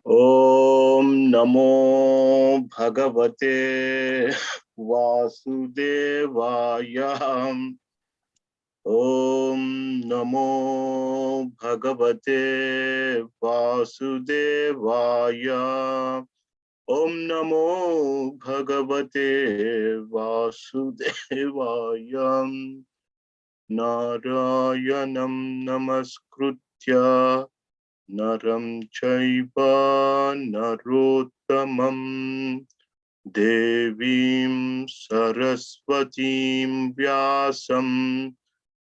Om Namo Bhagavate Vasudevaya. Om Namo Bhagavate Vasudevaya. Om Namo Bhagavate Vasudevaya. Narayanam Namaskritya Naram Chaiva Narottamam Devim Saraswatim Vyasam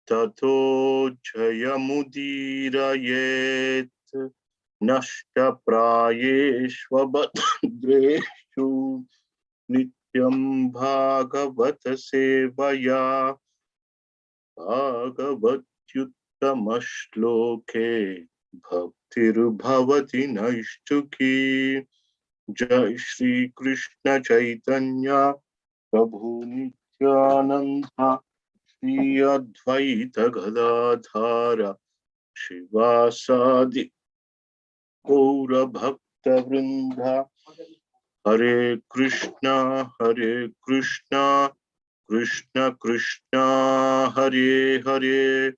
Tato Jayamudirayet Nashta Prayeshvabhadreshu Nityam Bhagavata Sevaya Bhagavatyuttama-shloke Bhaktir-bhavati naishtuki. Jai Shri Krishna Chaitanya Prabhu Nityananda Shri Advaita Gadadhara Shivasadi Gaura Bhakta Vrinda. Hare Krishna Krishna Krishna Hare Hare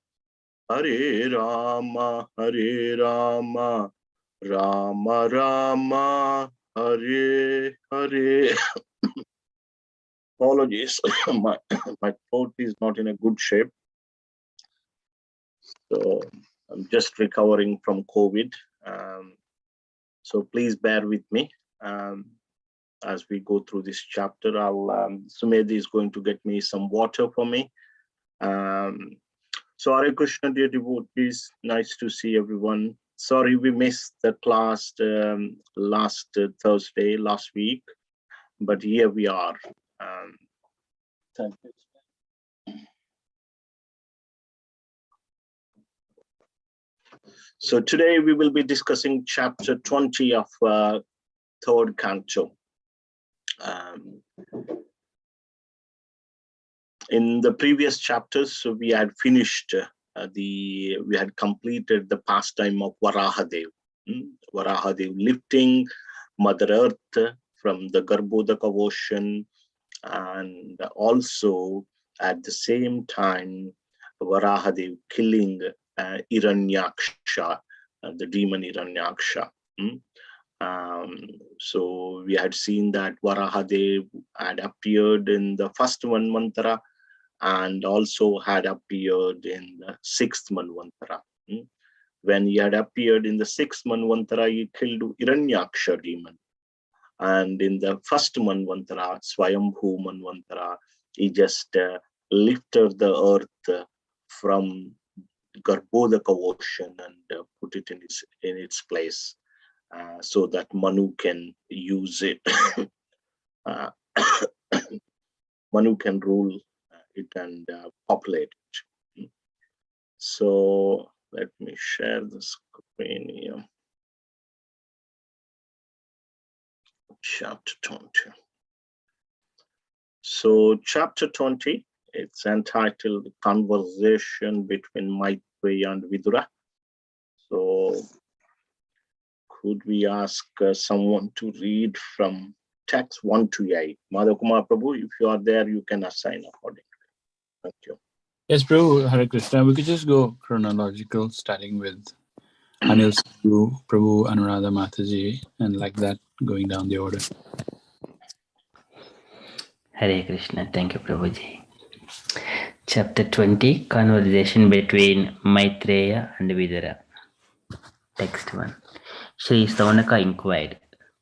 Hare Rama Rama Rama Hare Hare. Apologies, my throat is not in a good shape, so I'm just recovering from COVID. So please bear with me as we go through this chapter. Sumedhi is going to get me some water for me. So Hare Krishna, dear devotees, nice to see everyone. Sorry we missed the class last Thursday, last week, but here we are. Thank you. So today we will be discussing chapter 20 of third canto. In the previous chapters, we had finished we had completed the pastime of Varahadev. Varahadev lifting Mother Earth from the Garbhodaka ocean, and also at the same time Varahadev killing Hiranyaksha, the demon Hiranyaksha. So we had seen that Varahadev had appeared in the first Manvantara and also had appeared in the sixth Manvantara. When he had appeared in the sixth Manvantara, he killed Hiranyaksha demon. And in the first Manvantara, Swayambhu Manvantara, he just lifted the earth from Garbhodaka ocean and put it in its place, so that Manu can use it. Manu can rule it and populate it. So let me share the screen here. Chapter 20. So chapter 20, it's entitled Conversation Between Maitreya and Vidura. So could we ask someone to read from text 1 to 8? Madhav Kumar Prabhu, if you are there, you can assign accordingly. Thank you. Yes, Prabhu, Hare Krishna. We could just go chronological, starting with Anil Sadhu, Prabhu, Anuradha Mataji, and like that, going down the order. Hare Krishna. Thank you, Prabhuji. Chapter 20, Conversation between Maitreya and Vidura. Text 1. Sri Savanaka inquired,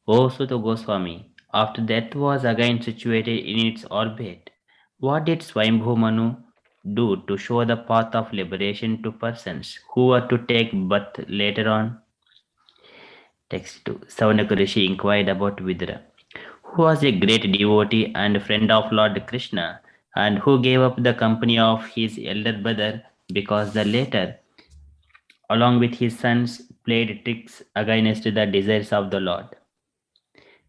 O Sutta Goswami, after death was again situated in its orbit, what did Swayambhu Manu do to show the path of liberation to persons who were to take birth later on? Text 2. Savanaka Rishi inquired about Vidura, who was a great devotee and friend of Lord Krishna, and who gave up the company of his elder brother because the latter, along with his sons, played tricks against the desires of the Lord.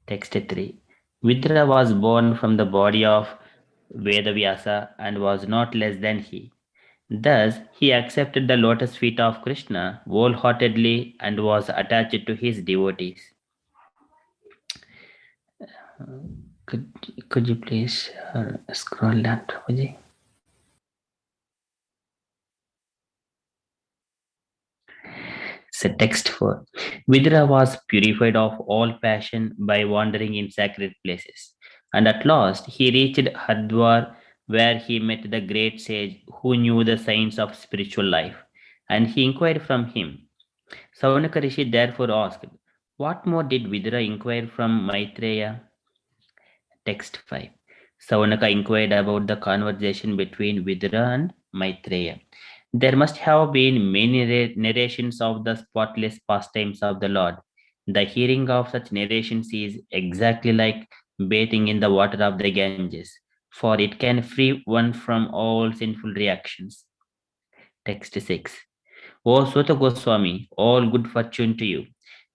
Text 3. Vidura was born from the body of Vedavyasa and was not less than he. Thus, he accepted the lotus feet of Krishna wholeheartedly and was attached to his devotees. Could you please scroll down, Prabhuji? So text 4. Vidura was purified of all passion by wandering in sacred places, and at last he reached Hardwar, where he met the great sage who knew the science of spiritual life, and he inquired from him. Saunaka Rishi therefore asked, "What more did Vidura inquire from Maitreya?" Text 5. Saunaka inquired about the conversation between Vidura and Maitreya. There must have been many narrations of the spotless pastimes of the Lord. The hearing of such narrations is exactly like bathing in the water of the Ganges, for it can free one from all sinful reactions. Text 6. O Sota Goswami, all good fortune to you.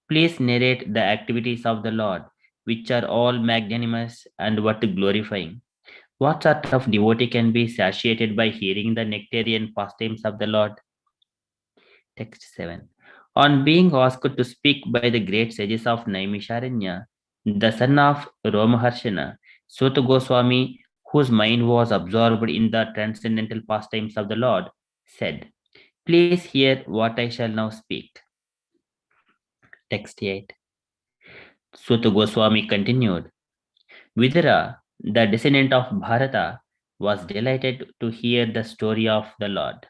Please narrate the activities of the Lord, which are all magnanimous and worth glorifying. What sort of devotee can be satiated by hearing the nectarian pastimes of the Lord? Text 7. On being asked to speak by the great sages of Naimisharanya, the son of Romaharshana, Sutta Goswami, whose mind was absorbed in the transcendental pastimes of the Lord, said, "Please hear what I shall now speak." Text 8. Sutta Goswami continued, Vidura, the descendant of Bharata, was delighted to hear the story of the Lord,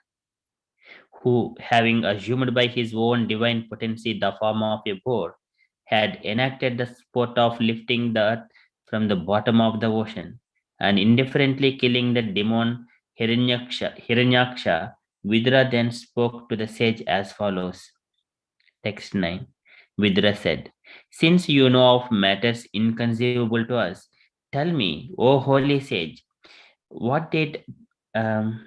who, having assumed by his own divine potency the form of a boar, had enacted the sport of lifting the earth from the bottom of the ocean and indifferently killing the demon Hiranyaksha. Vidura then spoke to the sage as follows. Text 9. Vidura said, "Since you know of matters inconceivable to us, tell me, O holy sage, what did um,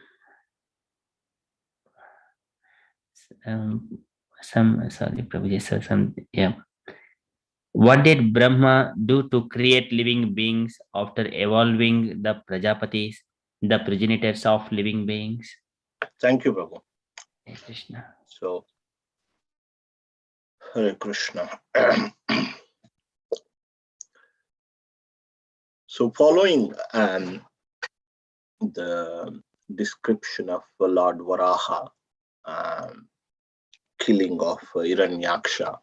um, sorry, Prabhuji, so some, yeah. What did Brahma do to create living beings after evolving the Prajapatis, the progenitors of living beings?" Thank you, Prabhu. Hare Krishna. So, Hare Krishna. So, following the description of Lord Varaha, killing of Hiranyaksha.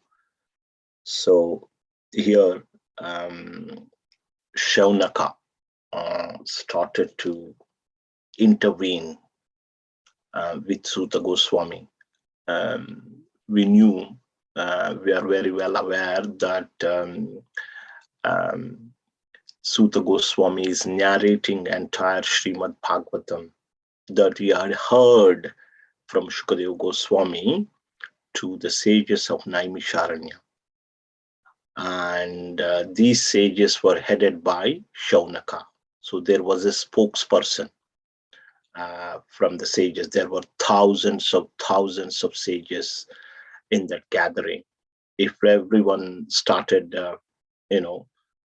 So, here Shaunaka started to intervene with Sutta Goswami. We are very well aware that Sutta Goswami is narrating entire Srimad Bhagavatam that he had heard from Shukadeva Goswami to the sages of Naimisharanya. And these sages were headed by Shaunaka. So there was a spokesperson from the sages. There were thousands of sages in that gathering. If everyone started,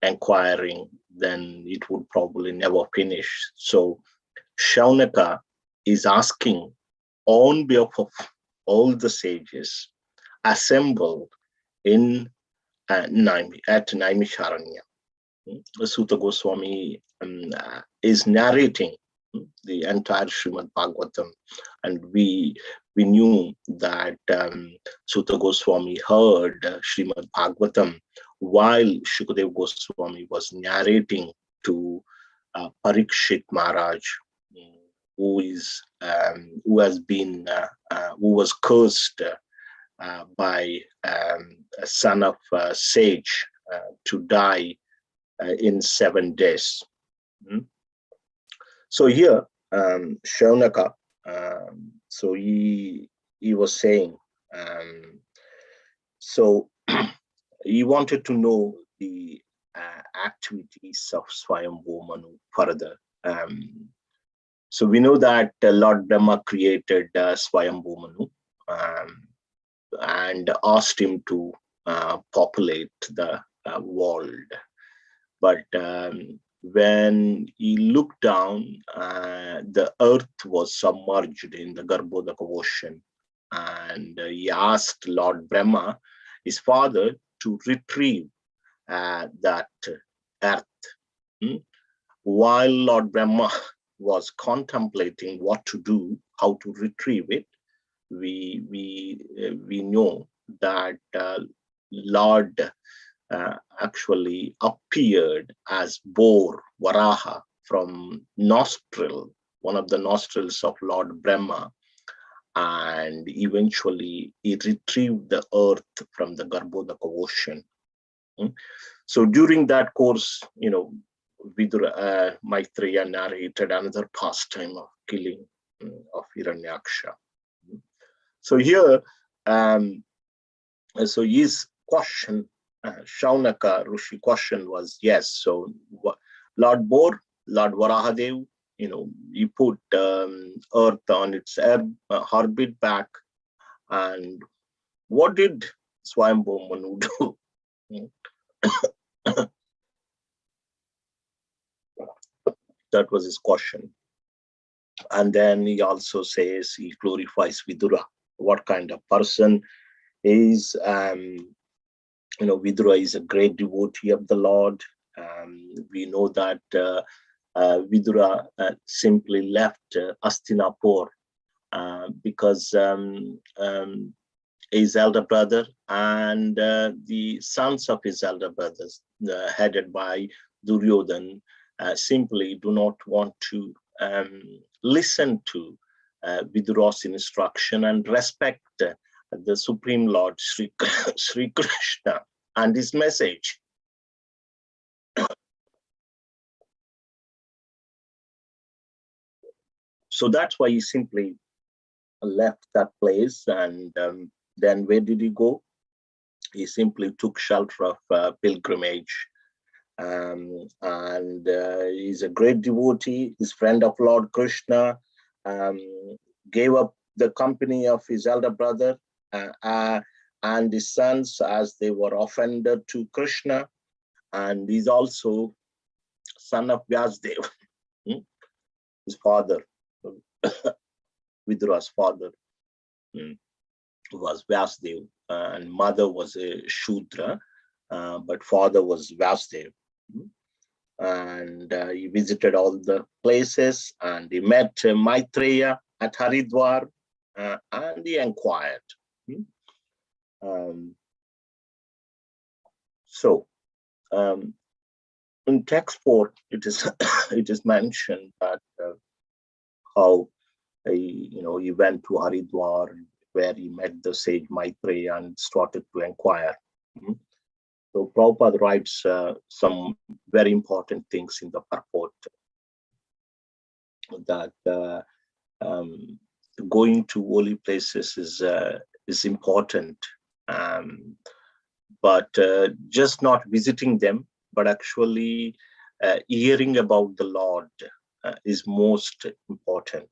inquiring, then it would probably never finish. So Shaunaka is asking on behalf of all the sages assembled in at Naimisharanya. Sutta Goswami is narrating the entire Srimad Bhagavatam, and we knew that Sutta Goswami heard Srimad Bhagavatam while Shukadeva Goswami was narrating to Parikshit Maharaj, who was cursed by a son of sage to die in 7 days. So here, Shaunaka, so he was saying, so he wanted to know the activities of Swayambhu Manu further. So we know that Lord Brahma created Swayambhu Manu and asked him to populate the world. But when he looked down, the earth was submerged in the Garbhodaka ocean. And he asked Lord Brahma, his father, to retrieve that earth. Hmm? While Lord Brahma was contemplating what to do, how to retrieve it, we know that Lord actually appeared as boar, Varaha, from nostril, one of the nostrils of Lord Brahma, and eventually he retrieved the earth from the Garbhodaka ocean. So during that course, Vidura, Maitreya narrated another pastime of killing of Hiranyaksha. So here, so his question, Shaunaka Rishi question was, yes, so Lord Boar, Lord Varahadev, he put earth on its orbit back, and what did Swayambhu Manu do? That was his question. And then he also says he glorifies Vidura. What kind of person is, Vidura is a great devotee of the Lord. We know that Vidura simply left Hastinapur because his elder brother and the sons of his elder brothers, headed by Duryodhan, simply do not want to listen to Vidura's instruction and respect the Supreme Lord Sri Krishna and his message. So that's why he simply left that place. And then where did he go? He simply took shelter of pilgrimage. And he's a great devotee, he's friend of Lord Krishna, gave up the company of his elder brother and his sons as they were offended to Krishna. And he's also son of Vyasdev, his father, Vidura's father was Vyasdev, and mother was a Shudra, but father was Vyasdev. And he visited all the places, and he met Maitreya at Haridwar, and he inquired. So in text 4, it is mentioned that how he went to Haridwar, where he met the sage Maitreya and started to inquire. So Prabhupada writes some very important things in the purport, that going to holy places is important, but just not visiting them, but actually hearing about the Lord is most important.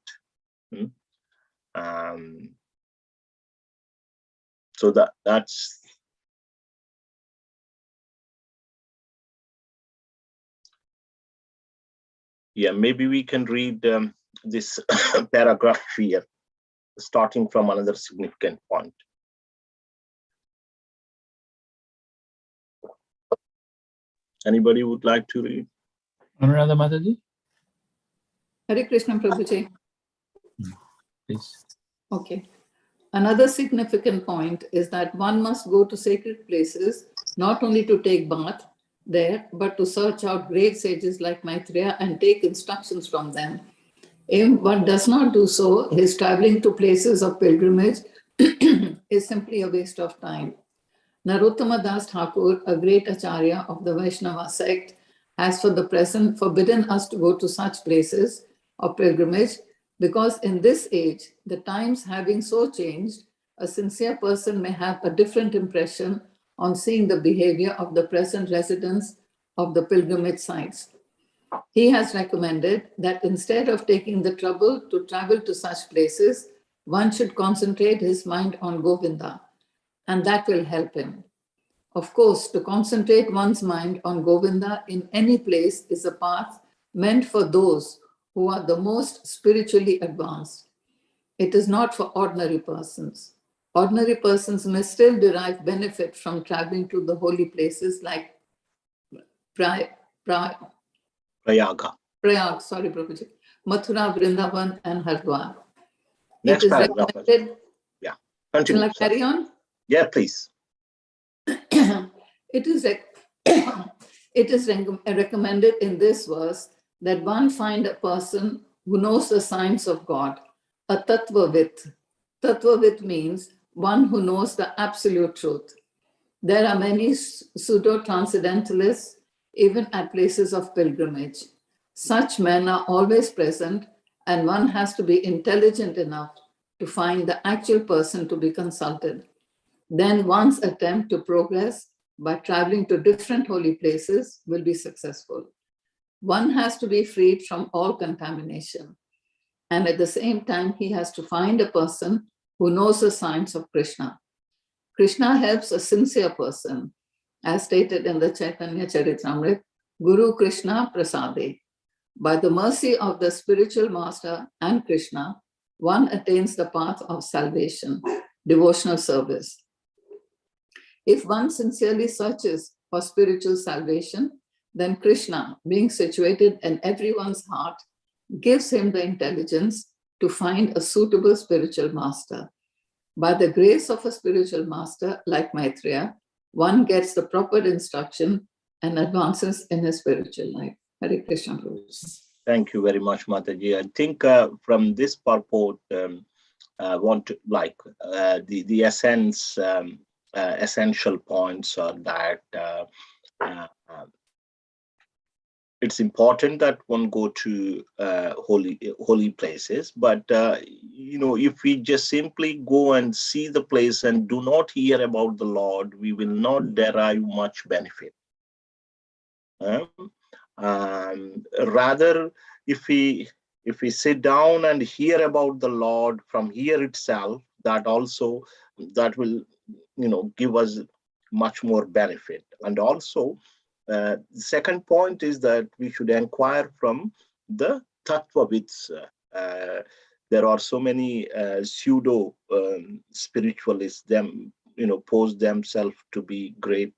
So that's maybe we can read this paragraph here, starting from another significant point. Anybody would like to read? Anuradha Mataji? Hare Krishna Prabhuji. Please. Okay. Another significant point is that one must go to sacred places not only to take bath there, but to search out great sages like Maitreya and take instructions from them. If one does not do so, his traveling to places of pilgrimage is simply a waste of time. Narottama Das Thakur, a great acharya of the Vaishnava sect, has for the present forbidden us to go to such places of pilgrimage, because in this age, the times having so changed, a sincere person may have a different impression on seeing the behavior of the present residents of the pilgrimage sites. He has recommended that instead of taking the trouble to travel to such places, one should concentrate his mind on Govinda, and that will help him. Of course, to concentrate one's mind on Govinda in any place is a path meant for those who are the most spiritually advanced. It is not for ordinary persons. Ordinary persons may still derive benefit from traveling to the holy places like Prayaga. Prayag, sorry, Prabhuji. Mathura, Vrindavan, and Hardwar. Next It is paragraph. recommended. Yeah, continue. Shall I carry on? Yeah, please. It is recommended in this verse that one find a person who knows the science of God, a tattvavit. Tattvavit means one who knows the absolute truth. There are many pseudo-transcendentalists even at places of pilgrimage. Such men are always present, and one has to be intelligent enough to find the actual person to be consulted. Then one's attempt to progress by traveling to different holy places will be successful. One has to be freed from all contamination. And at the same time, he has to find a person who knows the science of Krishna. Krishna helps a sincere person, as stated in the Chaitanya Charitamrita, Guru Krishna Prasade. By the mercy of the spiritual master and Krishna, one attains the path of salvation, devotional service. If one sincerely searches for spiritual salvation, then Krishna, being situated in everyone's heart, gives him the intelligence to find a suitable spiritual master. By the grace of a spiritual master like Maitreya, one gets the proper instruction and advances in his spiritual life. Hare Krishna. Thank you very much, Mataji. I think from this purport, I want to like the essence, essential points are that it's important that one go to holy places, but if we just simply go and see the place and do not hear about the Lord, we will not derive much benefit. Rather, if we sit down and hear about the Lord from here itself, that will give us much more benefit. And also the second point is that we should inquire from the tattvavits. There are so many pseudo spiritualists, pose themselves to be great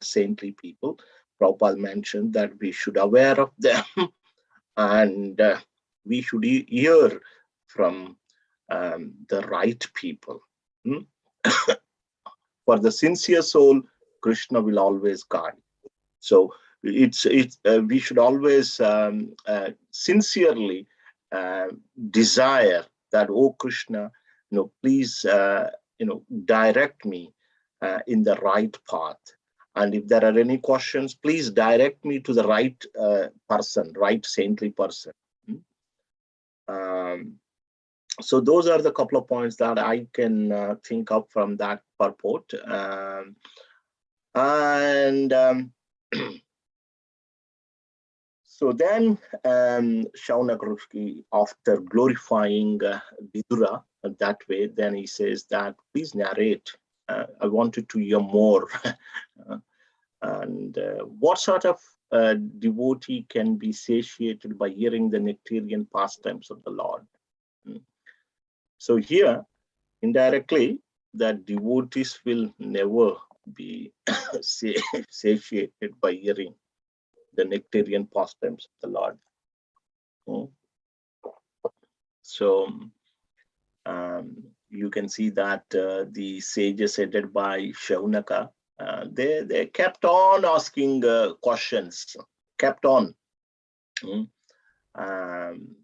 saintly people. Prabhupada mentioned that we should aware of them and we should hear from the right people. For the sincere soul, Krishna will always guide. So we should always sincerely desire that, oh Krishna, please direct me in the right path. And if there are any questions, please direct me to the right person, right saintly person. So those are the couple of points that I can think of from that purport. So then Shaunaka, after glorifying Vidura that way, then he says that, please narrate. I wanted to hear more. And what sort of devotee can be satiated by hearing the nectarian pastimes of the Lord? So here, indirectly, that devotees will never be satiated by hearing the nectarian pastimes of the Lord. So you can see that the sages headed by Shaunaka, they kept on asking questions, kept on.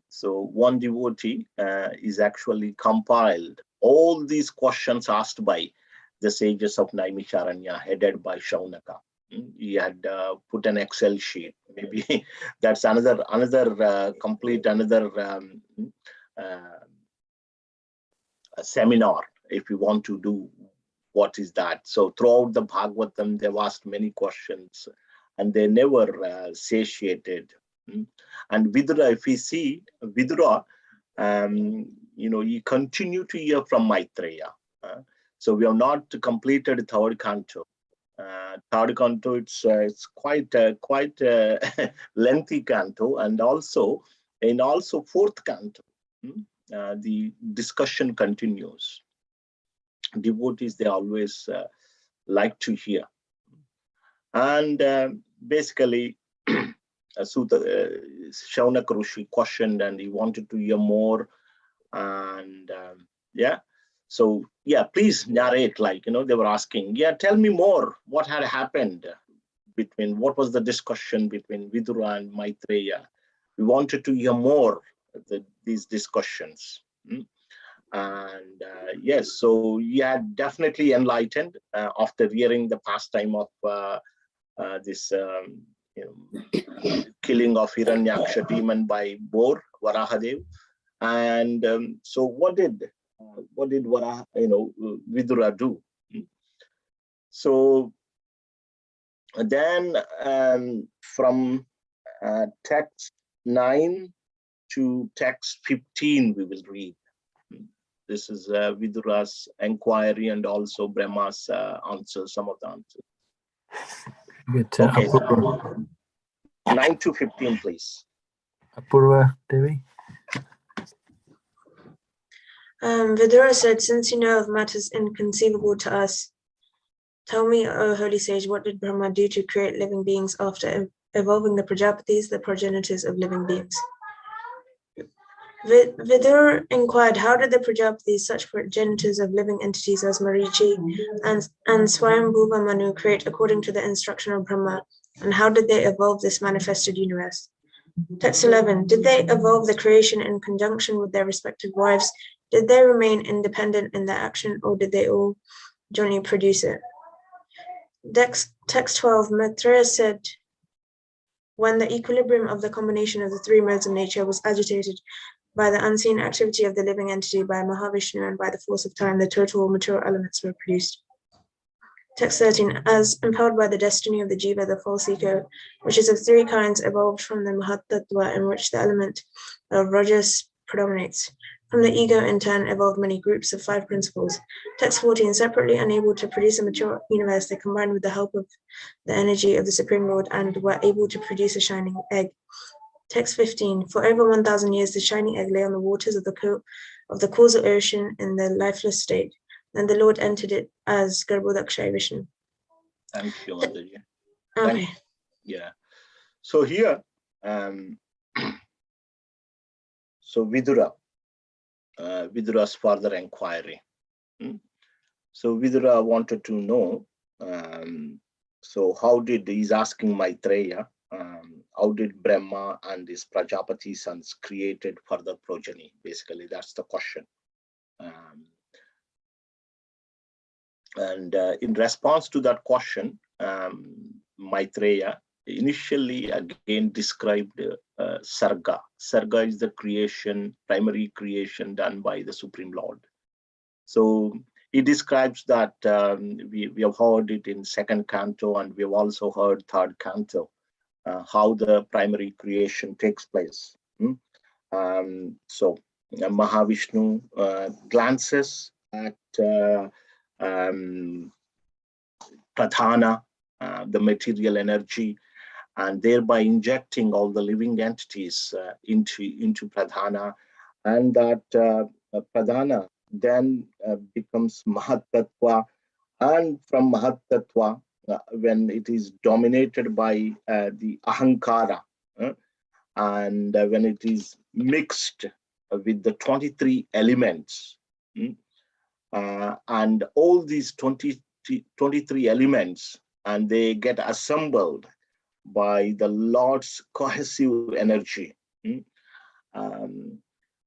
So one devotee is actually compiled all these questions asked by the sages of Naimisharanya, headed by Shaunaka. He had put an Excel sheet. Maybe that's another complete seminar if you want to do what is that. So throughout the Bhagavatam, they've asked many questions and they never satiated. And Vidura, if we see Vidura, you continue to hear from Maitreya. So we have not completed third canto. Third canto, it's quite lengthy canto, and also fourth canto, the discussion continues. Devotees, they always like to hear, and basically Shaunak Rishi questioned, and he wanted to hear more. And yeah, so yeah, please narrate, like, they were asking, yeah, tell me more, what had happened between, what was the discussion between Vidura and Maitreya. We wanted to hear more these discussions. And yes, so you had definitely enlightened after hearing the pastime of this killing of Hiranyaksha demon by Bor Varahadev. And so what did Vidura do? So then from text 9 to text 15 we will read. This is Vidura's inquiry and also Brahma's answer, some of the answers. Okay, 9 to 15, please. Apurva Devi. Vidura said, since you know of matters inconceivable to us, tell me, O holy sage, what did Brahma do to create living beings after evolving the Prajapatis, the progenitors of living beings? Vidura inquired, how did the Prajapatis, such progenitors of living entities as Marichi and Swayambhuva Manu, create according to the instruction of Brahma, and how did they evolve this manifested universe? Text 11. Did they evolve the creation in conjunction with their respective wives? Did they remain independent in their action, or did they all jointly produce it? Text 12. Maitreya said, when the equilibrium of the combination of the three modes of nature was agitated by the unseen activity of the living entity, by Mahavishnu, and by the force of time, the total material elements were produced. Text 13. As impelled by the destiny of the jiva, the false ego, which is of three kinds, evolved from the Mahatattva, in which the element of Rajas predominates. From the ego, in turn, evolved many groups of 5 principles. Text 14. Separately unable to produce a mature universe, they combined with the help of the energy of the Supreme Lord and were able to produce a shining egg. Text 15. For over 1,000 years, the shining egg lay on the waters of the causal ocean in the lifeless state. Then the Lord entered it as Garbhodakshay Vishnu. Thank you, Mataji. Okay. Yeah. So here, so Vidura's further inquiry. So Vidura wanted to know, so he's asking Maitreya, how did Brahma and his Prajapati sons created further progeny? Basically, that's the question. And in response to that question, Maitreya initially again described Sarga. Sarga is the primary creation done by the Supreme Lord. So he describes that, we have heard it in second canto, and we have also heard third canto, how the primary creation takes place. So Mahavishnu glances at Pradhana, the material energy, and thereby injecting all the living entities into Pradhana, and that Pradhana then becomes Mahatattva, and from Mahatattva, when it is dominated by the Ahankara, and when it is mixed with the 23 elements, and all these 23 elements, and they get assembled by the Lord's cohesive energy.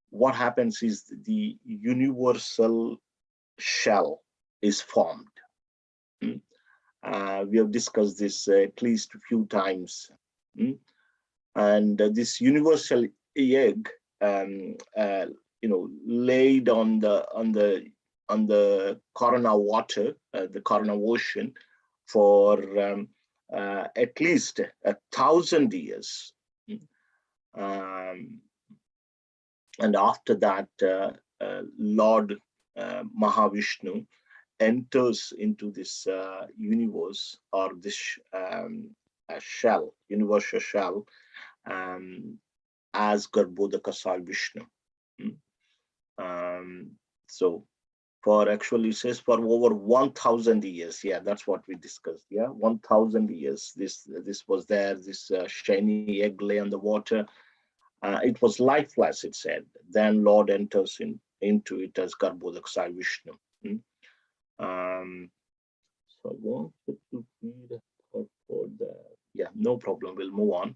What happens is the universal shell is formed. We have discussed this at least a few times. And this universal egg, laid on the Corona water, the Corona ocean, for at least 1,000 years. And after that, Lord Mahavishnu enters into this universe, or this shell, universal shell, as Garbhodakasai Vishnu. So For actually says for over 1,000 years. Yeah, that's what we discussed. Yeah, 1,000 years. This was there. This shiny egg lay on the water. It was lifeless, it said. Then Lord enters into it as Garbhodaksai Vishnu. So I wanted to read a thought for that. Yeah, no problem. We'll move on.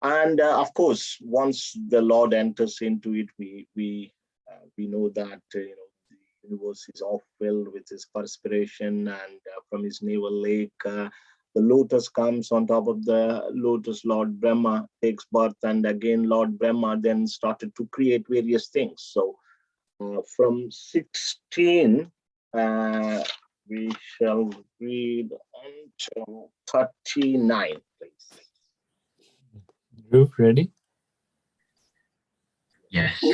And of course, once the Lord enters into it, we know that the universe is all filled with his perspiration, and from his navel lake, the lotus comes on top of the lotus. Lord Brahma takes birth, and again Lord Brahma then started to create various things. So from 16, we shall read until 39, please. Drew, ready? Yes. Go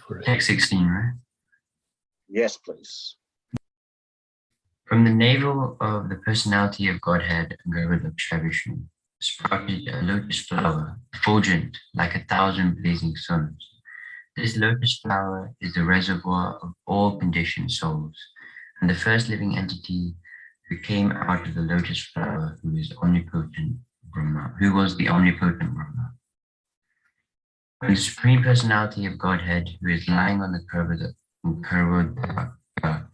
for it. Text 16, right? Yes, please. From the navel of the personality of Godhead, Garbhodaksha Vishnu, sprouted a lotus flower, effulgent like 1,000 blazing suns. This lotus flower is the reservoir of all conditioned souls, and the first living entity who came out of the lotus flower, who is omnipotent Brahma, who was the omnipotent Brahma. When the Supreme Personality of Godhead, who is lying on the Garbhodaksha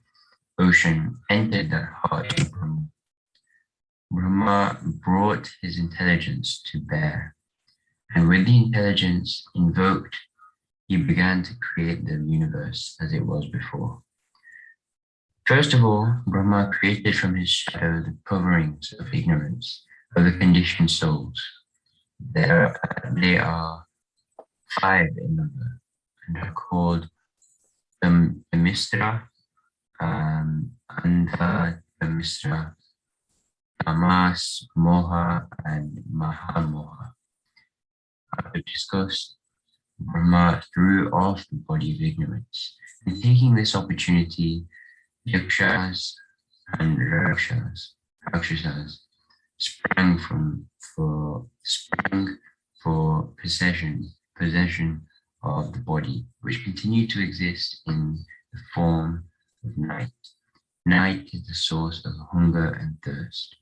ocean, entered the heart of Brahma, Brahma brought his intelligence to bear, and with the intelligence invoked, he began to create the universe as it was before. First of all, Brahma created from his shadow the coverings of ignorance of the conditioned souls. They are 5 in number and are called the Mistra, Andha, the Mistra, Tamas, Moha, and Mahamoha. After discussed, Brahma threw off the body of ignorance, and taking this opportunity, Yakshas and Rakshasas sprang for possession of the body, which continued to exist in the form of night. Night is the source of hunger and thirst.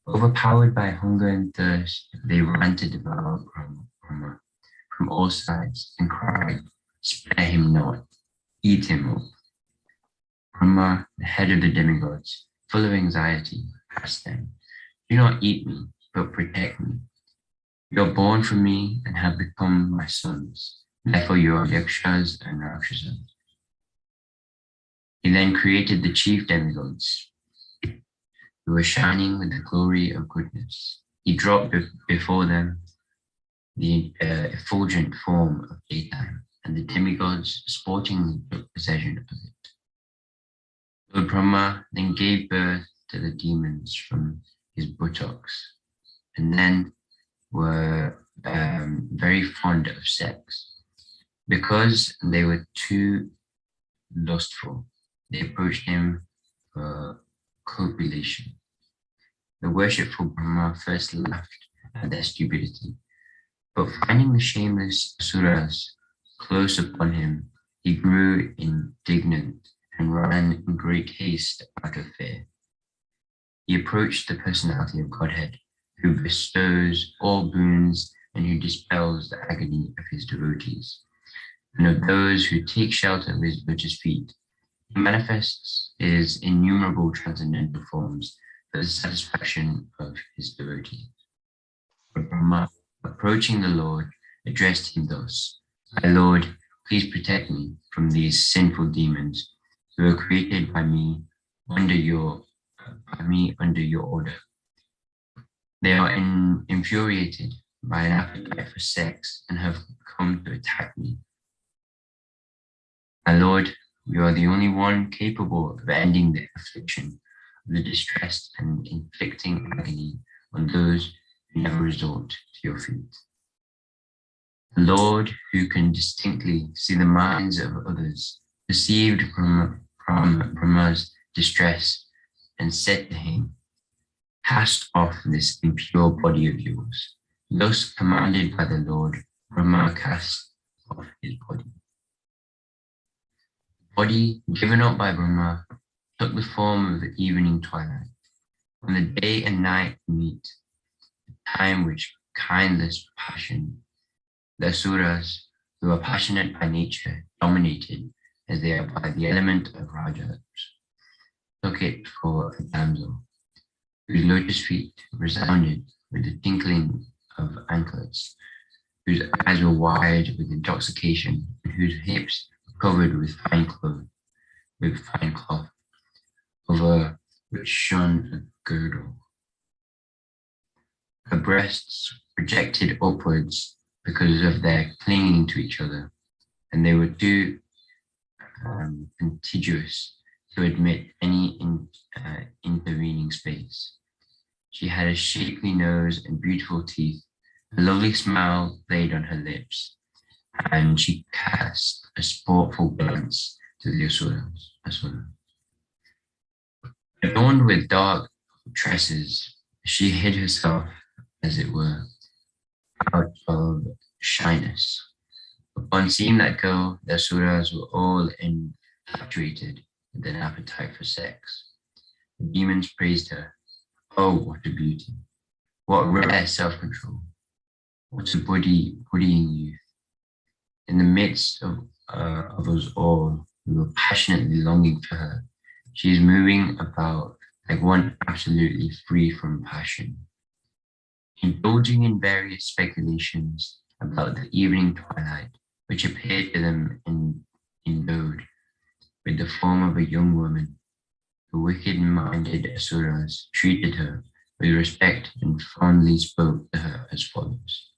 Overpowered by hunger and thirst, they ran to devour Brahma from all sides and cried, "Spare him not, eat him up." Brahma, the head of the demigods, full of anxiety, asked them, "Do not eat me, but protect me. You are born from me and have become my sons. Therefore you are Yakshas and Rakshasas." He then created the chief demigods, who were shining with the glory of goodness. He dropped before them the effulgent form of daytime, and the demigods sportingly took possession of it. Lord Brahma then gave birth to the demons from his buttocks, and then were very fond of sex. Because they were too lustful, they approached him for copulation. The worshipful Brahma first laughed at their stupidity, but finding the shameless asuras close upon him, he grew indignant and ran in great haste out of fear. He approached the personality of Godhead, who bestows all boons and who dispels the agony of his devotees, and of those who take shelter of his lotus feet. He manifests his innumerable transcendental forms for the satisfaction of his devotees. But Brahma, approaching the Lord, addressed him thus: "My Lord, please protect me from these sinful demons who were created by me under your order. They are infuriated by an appetite for sex and have come to attack me. My Lord, you are the only one capable of ending the affliction of the distressed and inflicting agony on those who never resort to your feet. The Lord, who can distinctly see the minds of others, perceived Brahma's distress and said to him, 'Cast off this impure body of yours.' Thus commanded by the Lord, Brahma cast of his body. The body, given up by Brahma, took the form of the evening twilight. When the day and night meet, the time which kindless passion, the asuras, who are passionate by nature, dominated as they are by the element of rajas, took it for a damsel, whose lotus feet resounded with the tinkling of anklets, whose eyes were wide with intoxication, and whose hips were covered with fine cloth, over which shone a girdle. Her breasts projected upwards because of their clinging to each other, and they were too contiguous to admit any intervening space. She had a shapely nose and beautiful teeth. A lovely smile played on her lips, and she cast a sportful glance to the asura. Adorned with dark tresses, she hid herself, as it were, out of shyness. Upon seeing that girl, the asuras were all infatuated with an appetite for sex. The demons praised her. Oh, what a beauty! What rare self-control! What a budding youth! In the midst of us all, we were passionately longing for her. She is moving about like one absolutely free from passion, indulging in various speculations about the evening twilight, which appeared to them endowed with the form of a young woman. The wicked-minded asuras treated her with respect and fondly spoke to her as follows.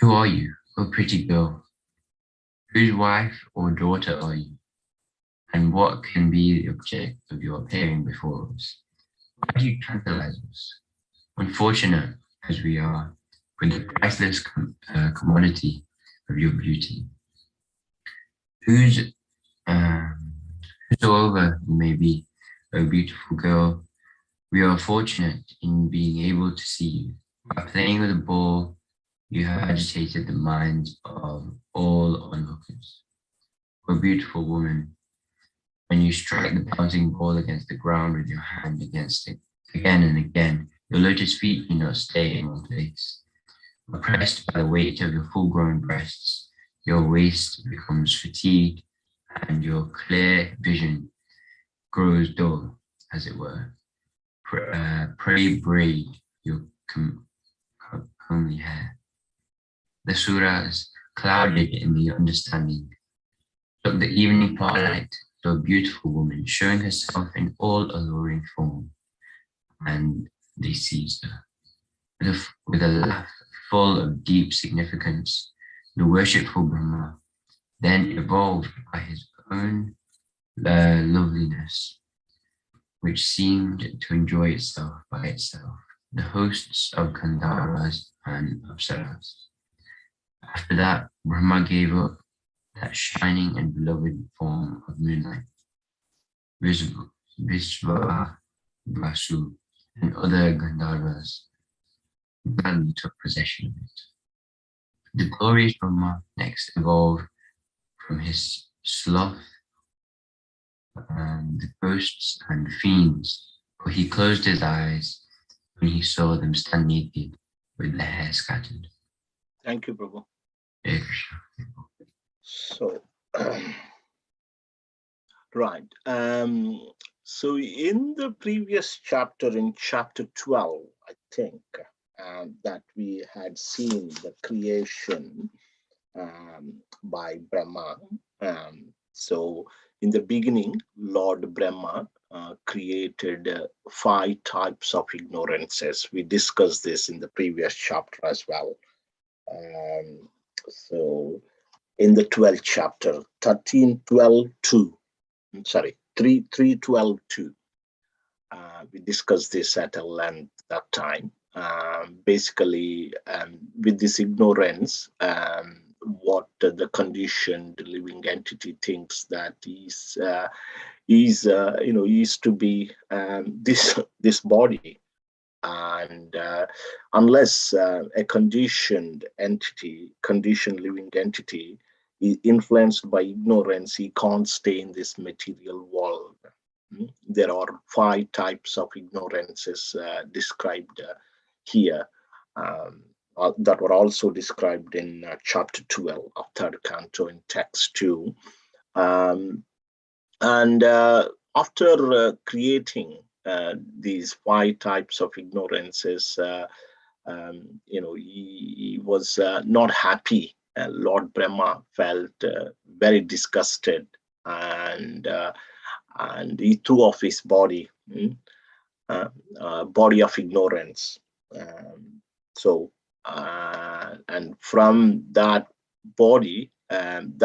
Who are you, O pretty girl? Whose wife or daughter are you? And what can be the object of your appearing before us? Why do you tantalize us? Unfortunate as we are, with the priceless commodity of your beauty. Whosoever you may be, O beautiful girl, we are fortunate in being able to see you. By playing with a ball, you have agitated the minds of all onlookers. O beautiful woman, when you strike the bouncing ball against the ground with your hand against it, again and again, your lotus feet do not stay in one place. Oppressed by the weight of your full-grown breasts, your waist becomes fatigued, and your clear vision grows dull, as it were. Pray braid your comely hair. The suras, clouded in the understanding, took the evening twilight to a beautiful woman, showing herself in all alluring form, and they seized her. With a laugh full of deep significance, the worshipful Brahma, then evolved by his own loveliness, which seemed to enjoy itself by itself, the hosts of Gandharvas and Apsaras. After that, Brahma gave up that shining and beloved form of moonlight. Vishva, Vasu, and other Gandharvas gladly took possession of it. The glorious Brahma next evolved from his sloth the ghosts and fiends, for he closed his eyes when he saw them stand naked with their hair scattered. Thank you, Prabhu. Hare Krishna. So, right. So in the previous chapter, in chapter 12, I think, that we had seen the creation by Brahma. So in the beginning, Lord Brahma created 5 types of ignorances. We discussed this in the previous chapter as well. So in the 12th chapter, 3:12:2, we discussed this at a length that time. Basically, with this ignorance, what the conditioned living entity thinks that is to be this body, And unless a conditioned living entity, is influenced by ignorance, he can't stay in this material world. There are 5 types of ignorances described here, that were also described in chapter 12 of third canto in text 2. And after creating these 5 types of ignorances, he was not happy. Lord Brahma felt very disgusted, and he threw off his body, body of ignorance. So, and from that body, from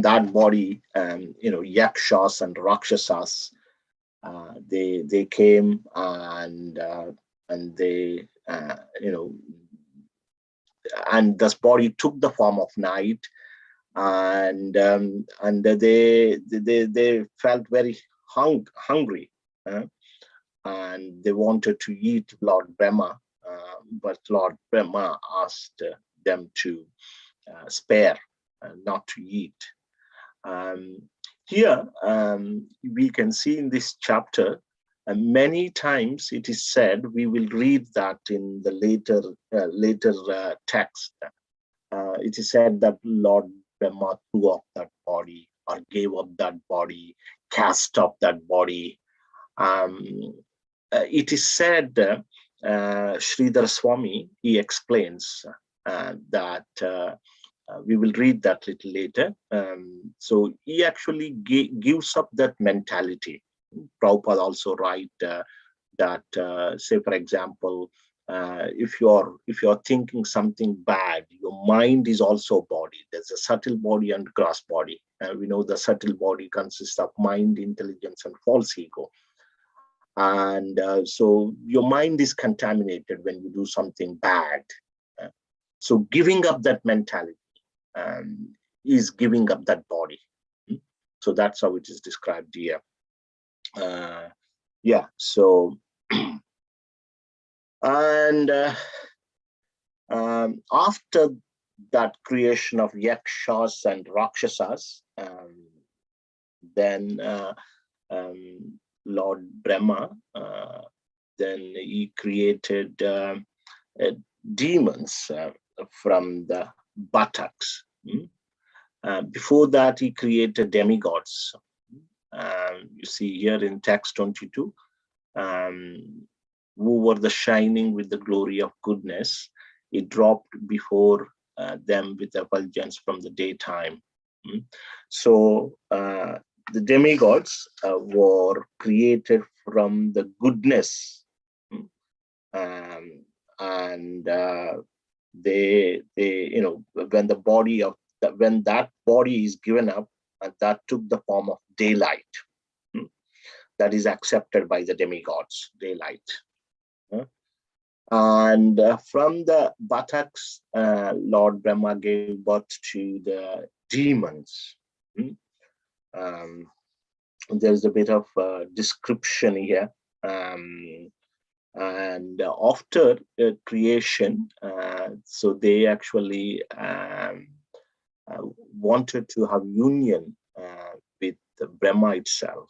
that body, yakshas and rakshasas, they came, and they and this body took the form of night, and they felt very hungry, and they wanted to eat Lord Brahma, but Lord Brahma asked them to spare, not to eat. Here we can see in this chapter, many times it is said, we will read that in the later text. It is said that Lord Brahma threw off that body, or gave up that body, cast off that body. It is said, Sridhar Swami, he explains that we will read that little later. So he actually gives up that mentality. Prabhupada also write that, say for example, if you're thinking something bad, your mind is also body. There's a subtle body and gross body. We know the subtle body consists of mind, intelligence, and false ego. And so your mind is contaminated when you do something bad. So giving up that mentality is giving up that body. So that's how it is described here. So and after that creation of yakshas and rakshasas, then Lord Brahma, then he created demons from the buttocks. Before that, he created demigods. You see here in text 22, who were the shining with the glory of goodness. He dropped before them with effulgence from the daytime. So the demigods were created from the goodness, and they when the body of when that body is given up, that took the form of daylight. That is accepted by the demigods, daylight. And from the buttocks, Lord Brahma gave birth to the demons. There's a bit of description here. And after creation, so they actually wanted to have union with the Brahma itself.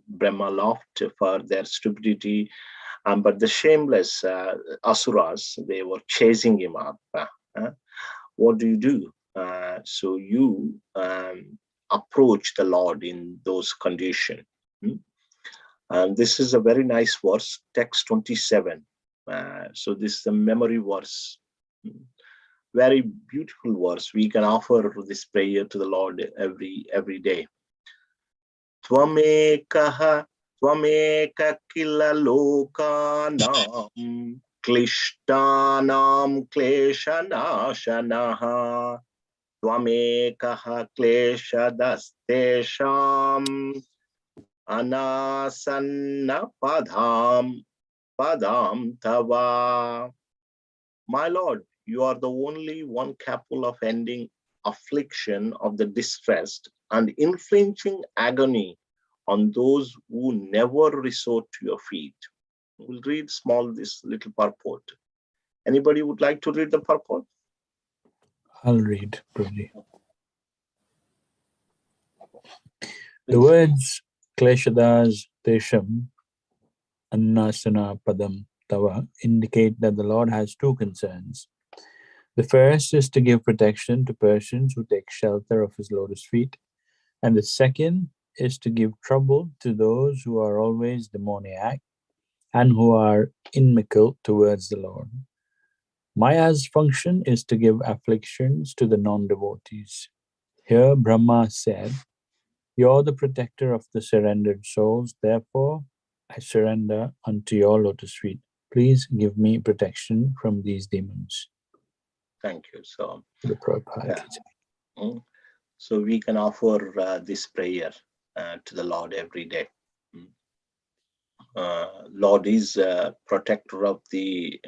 Brahma laughed for their stupidity, but the shameless asuras, they were chasing him up. What do? So you approach the Lord in those conditions. And this is a very nice verse, text 27. So this is a memory verse. Very beautiful verse. We can offer this prayer to the Lord every day. Tvamekaha Tvameka kila lokanam klishtanam kleshanashanaha Tvamekaha kleshadastesham anasanna padam tava. My Lord, you are the only one capable of ending affliction of the distressed and infringing agony on those who never resort to your feet. We'll read this little purport. Anybody would like to read the purport? I'll read, Prabhuji. The Please. words Kleshadas Tesham Annasana Padam Tava indicate that the Lord has two concerns. The first is to give protection to persons who take shelter of his lotus feet, and the second is to give trouble to those who are always demoniac and who are inimical towards the Lord. Maya's function is to give afflictions to the non-devotees. Here Brahma said, "You're the protector of the surrendered souls, therefore I surrender unto your lotus feet. Please give me protection from these demons." Thank you. So, The Prabhupada. So we can offer this prayer to the Lord every day. Lord is protector of the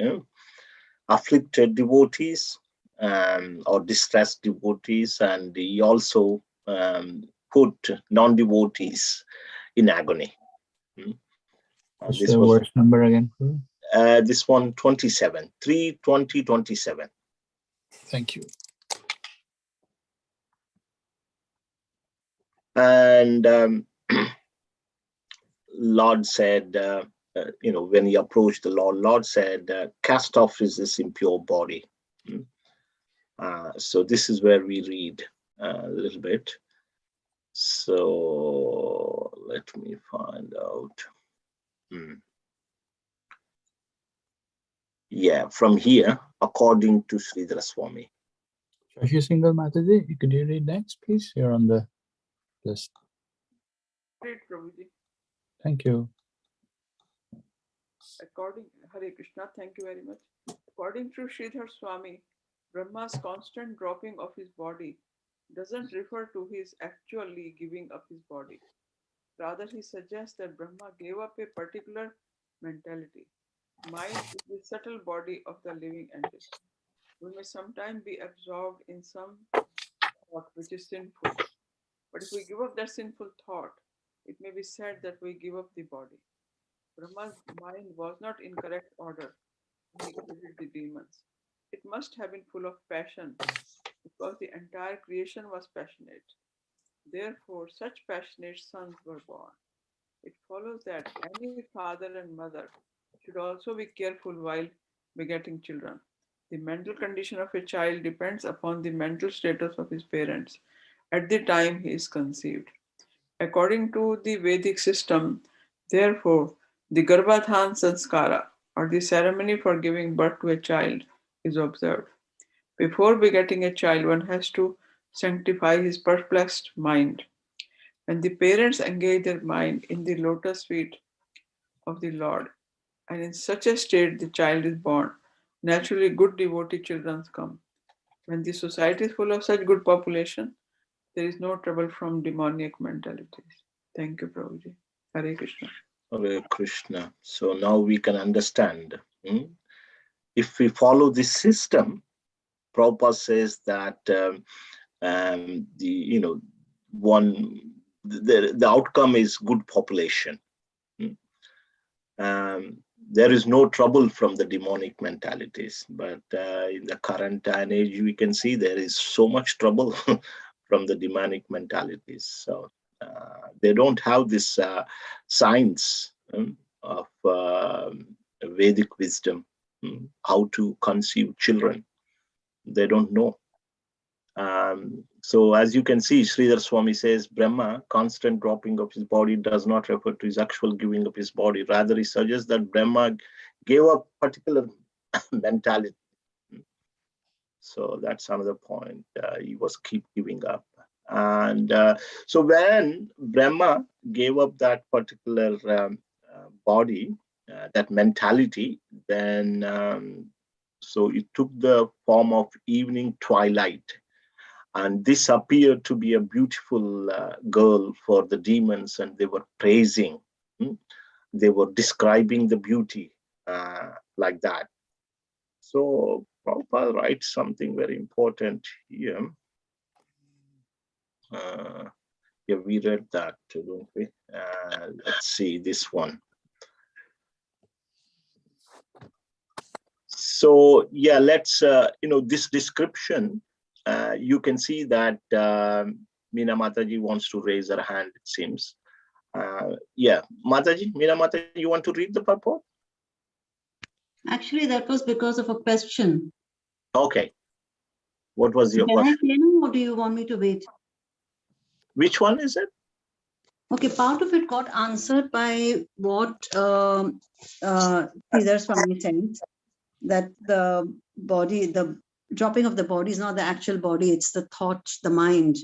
afflicted devotees or distressed devotees, and he also put non-devotees in agony. What's This the was verse number again? this one 27, 3:20:27. Thank you. And Lord said, when he approached the Lord said, cast off this impure body. So this is where we read a little bit. So let me find out. Yeah, from here, according to Sridhara Swami. Shashi Singhal Mataji, could you read next, please? You're on the list. Great, Prabhuji. Thank you. Hare Krishna, thank you very much. According to Sridhar Swami, Brahma's constant dropping of his body doesn't refer to his actually giving up his body. Rather, he suggests that Brahma gave up a particular mentality. Mind is the subtle body of the living entity. We may sometimes be absorbed in some thought which is sinful. But if we give up that sinful thought, it may be said that we give up the body. Brahma's mind was not in correct order when he created the demons. It must have been full of passion because the entire creation was passionate. Therefore, such passionate sons were born. It follows that any father and mother should also be careful while begetting children. The mental condition of a child depends upon the mental status of his parents at the time he is conceived. According to the Vedic system, therefore, the Garbhadhan Sanskara, or the ceremony for giving birth to a child, is observed. Before begetting a child, one has to sanctify his perplexed mind. When the parents engage their mind in the lotus feet of the Lord, and in such a state the child is born, naturally good devotee children come. When the society is full of such good population, there is no trouble from demoniac mentalities. Thank you, Prabhuji. Hare Krishna. Hare Krishna. So now we can understand. If we follow this system, Prabhupada says that the outcome is good population. There is no trouble from the demonic mentalities, but in the current day and age, we can see there is so much trouble from the demonic mentalities. So they don't have this science of Vedic wisdom, how to conceive children. They don't know. So as you can see, Sridhar Swami says, Brahma, constant dropping of his body does not refer to his actual giving up his body. Rather, he suggests that Brahma gave up particular mentality. So that's another point. He was keep giving up. And so when Brahma gave up that particular body, that mentality, then so it took the form of evening twilight. And this appeared to be a beautiful girl for the demons, and they were praising. They were describing the beauty like that. So Prabhupada writes something very important here. Yeah, we read that too, don't we? Let's see this one. So yeah, let's this description. You can see that Meena Mataji wants to raise her hand. It seems. Yeah, Mataji, Meena Mataji, you want to read the purport? Actually, that was because of a question. Okay. What was your Can I question? say now, or do you want me to wait? Which one is it? Okay, part of it got answered by what Sridhar Swami said, that the body, the dropping of the body is not the actual body, it's the thought, the mind,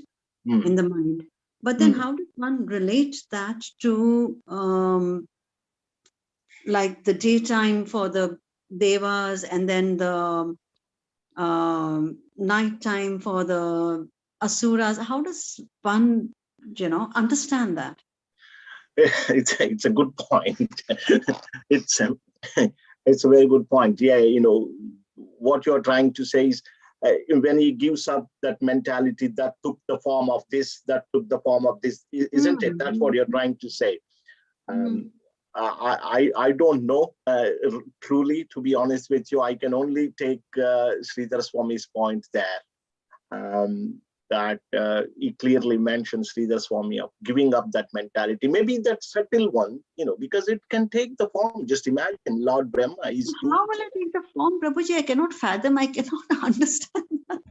in the mind. But then how does one relate that to like the daytime for the devas and then the nighttime for the asuras? How does one, understand that? It's a good point. it's a, it's a very good point. Yeah, what you're trying to say is when he gives up that mentality that took the form of this, that took the form of this, isn't it? That's what you're trying to say. I don't know truly, to be honest with you. I can only take Sridhar Swami's point there. That he clearly mentions Sridhar Swami of giving up that mentality. Maybe that subtle one, because it can take the form. Just imagine Lord Brahma is. How will it take the form, Prabhuji? I cannot fathom, I cannot understand that.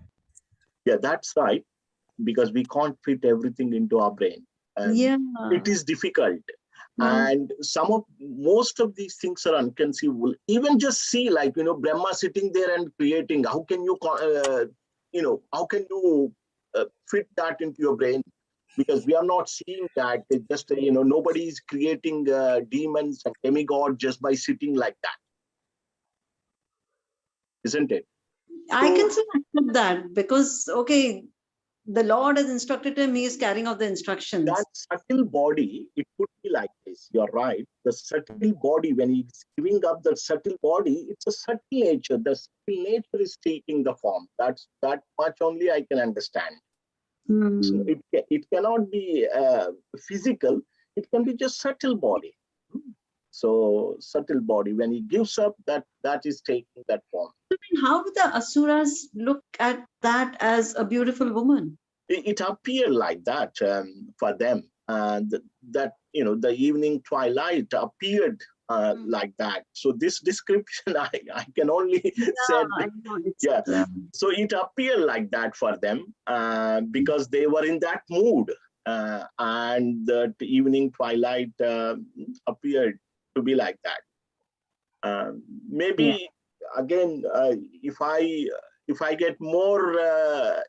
Yeah, that's right. Because we can't fit everything into our brain. Yeah. It is difficult. And most of these things are unconceivable. Even just see, like, Brahma sitting there and creating. How can you, how can you fit that into your brain? Because we are not seeing that. It's just, nobody is creating demons and demigods just by sitting like that. Isn't it? I can say accept that because, okay, the Lord has instructed him, he is carrying out the instructions. That subtle body, it could be like this. You're right. The subtle body, when he's giving up the subtle body, it's a subtle nature. The subtle nature is taking the form. That much only I can understand. So it cannot be physical. It can be just subtle body. So subtle body, when he gives up, that is taking that form. How do the asuras look at that as a beautiful woman? It appeared like that for them. That the evening twilight appeared like that. So this description I can only say. Yeah. So it appeared like that for them because they were in that mood, and the evening twilight appeared to be like that. Maybe again, if I get more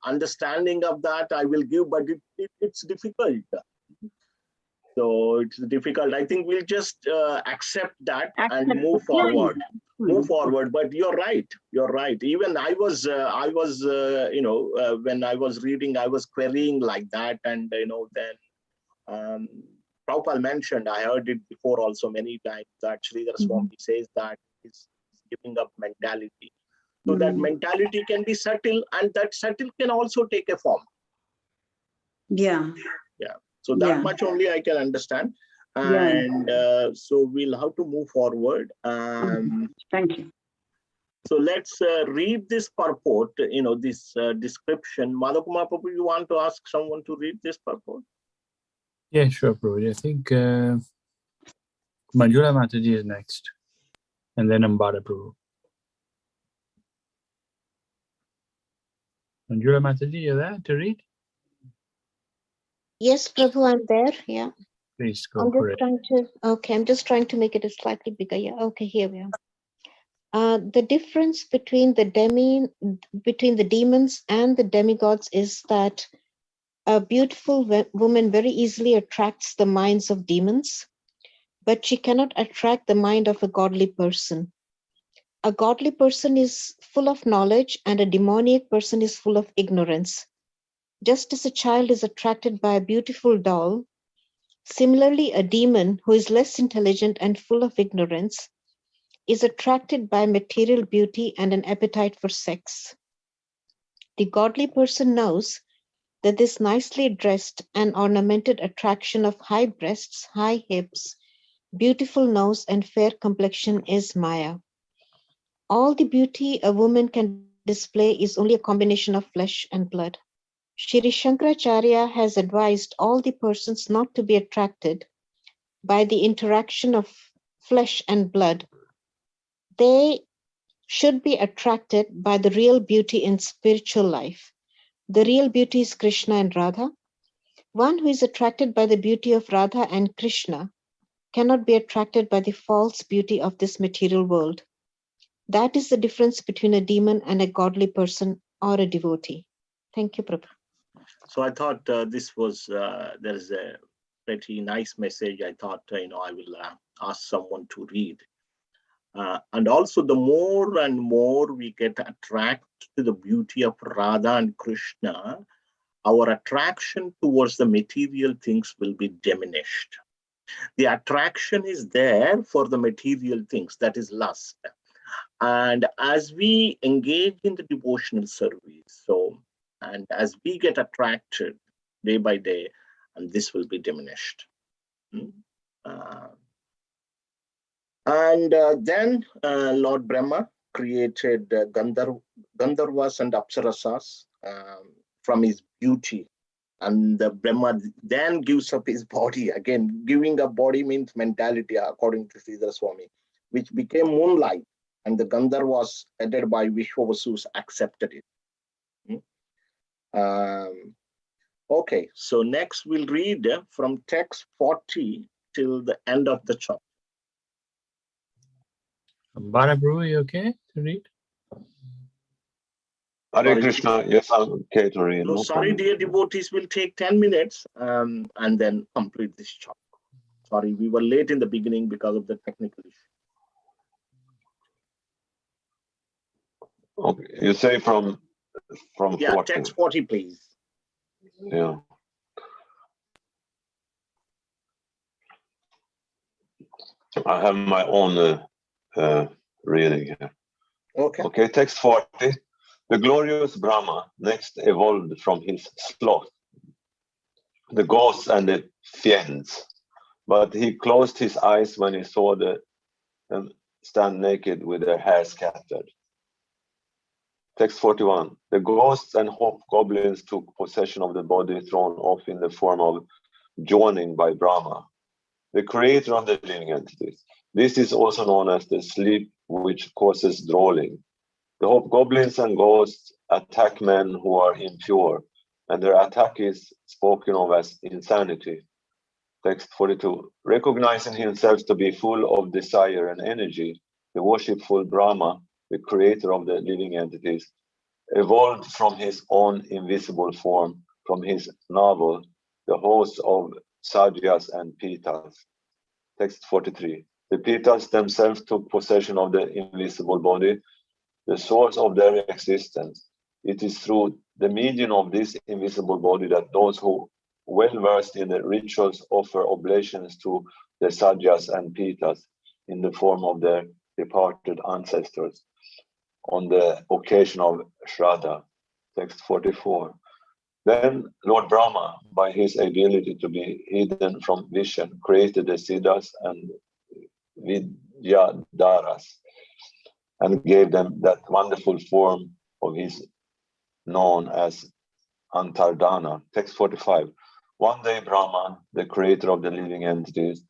understanding of that, I will give, but it's difficult. So it's difficult. I think we'll just accept that and move forward. Move forward. But you're right. You're right. Even I was when I was reading, I was querying like that, and then Prabhupada mentioned, I heard it before also many times, that Sridhar Swami says that he's giving up mentality. So that mentality can be subtle, and that subtle can also take a form. Yeah. So that much only I can understand. And so we'll have to move forward. Thank you. So let's read this purport, this description. Madhakumar Prabhu, you want to ask someone to read this purport? Yeah, sure, Prabhuji. I think Manjula Mataji is next, and then Ambada Prabhu. Manjula Mataji, you're there to read? Yes, Prabhu, I'm there. Yeah. Please go for it. I'm just trying to make it a slightly bigger. Yeah. Okay, here we are. The difference between the demons and the demigods is that a beautiful woman very easily attracts the minds of demons, but she cannot attract the mind of a godly person. A godly person is full of knowledge and a demoniac person is full of ignorance. Just as a child is attracted by a beautiful doll, similarly, a demon who is less intelligent and full of ignorance is attracted by material beauty and an appetite for sex. The godly person knows that this nicely dressed and ornamented attraction of high breasts, high hips, beautiful nose, and fair complexion is Maya. All the beauty a woman can display is only a combination of flesh and blood. Shri Shankaracharya has advised all the persons not to be attracted by the interaction of flesh and blood. They should be attracted by the real beauty in spiritual life. The real beauty is Krishna and Radha. One who is attracted by the beauty of Radha and Krishna cannot be attracted by the false beauty of this material world. That is the difference between a demon and a godly person or a devotee. Thank you, Prabhu. So I thought this was, there is a pretty nice message. I thought, I will ask someone to read. And also, the more and more we get attracted to the beauty of Radha and Krishna, our attraction towards the material things will be diminished. The attraction is there for the material things, that is lust. And as we engage in the devotional service, and as we get attracted day by day, and this will be diminished. Then Lord Brahma created Gandharvas and Apsarasas from his beauty. And the Brahma then gives up his body. Again, giving up body means mentality, according to Sridhar Swami, which became moonlight. And the Gandharvas, headed by Vishwavasus, accepted it. Okay, so next we'll read from text 40 till the end of the chapter. Bharabru, you okay to read? Hare Krishna, yes, I'm okay to read. No, sorry, dear devotees, will take 10 minutes and then complete this chapter. Sorry, we were late in the beginning because of the technical issue. Okay, you say from 40. Text 40, please. Yeah. I have my own reading here. Okay, text 40. The glorious Brahma next evolved from his sloth, the ghosts and the fiends, but he closed his eyes when he saw them stand naked with their hair scattered. Text 41. The ghosts and hobgoblins took possession of the body thrown off in the form of joining by Brahma, the creator of the living entities. This is also known as the sleep which causes drooling. The hobgoblins and ghosts attack men who are impure, and their attack is spoken of as insanity. Text 42. Recognizing himself to be full of desire and energy, the worshipful Brahma, the creator of the living entities, evolved from his own invisible form, from his navel, the hosts of Sadyas and Pitas. Text 43. The Pitas themselves took possession of the invisible body, the source of their existence. It is through the medium of this invisible body that those who well versed in the rituals offer oblations to the Sadyas and Pitas in the form of their departed ancestors on the occasion of Shraddha. Text 44. Then Lord Brahma, by his ability to be hidden from vision, created the Siddhas and Vidyadharas and gave them that wonderful form of his known as Antardana. Text 45. One day Brahman, the creator of the living entities,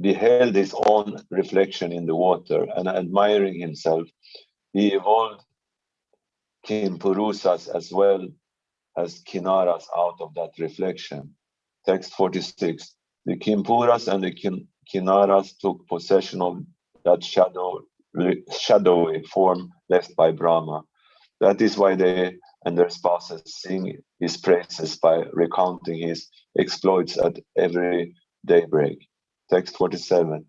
beheld his own reflection in the water, and admiring himself, he evolved Kimpurusas as well as Kinnaras out of that reflection. Text 46. The Kimpuras and the Kinnaras took possession of that shadowy form left by Brahma. That is why they and their spouses sing his praises by recounting his exploits at every daybreak. Text 47.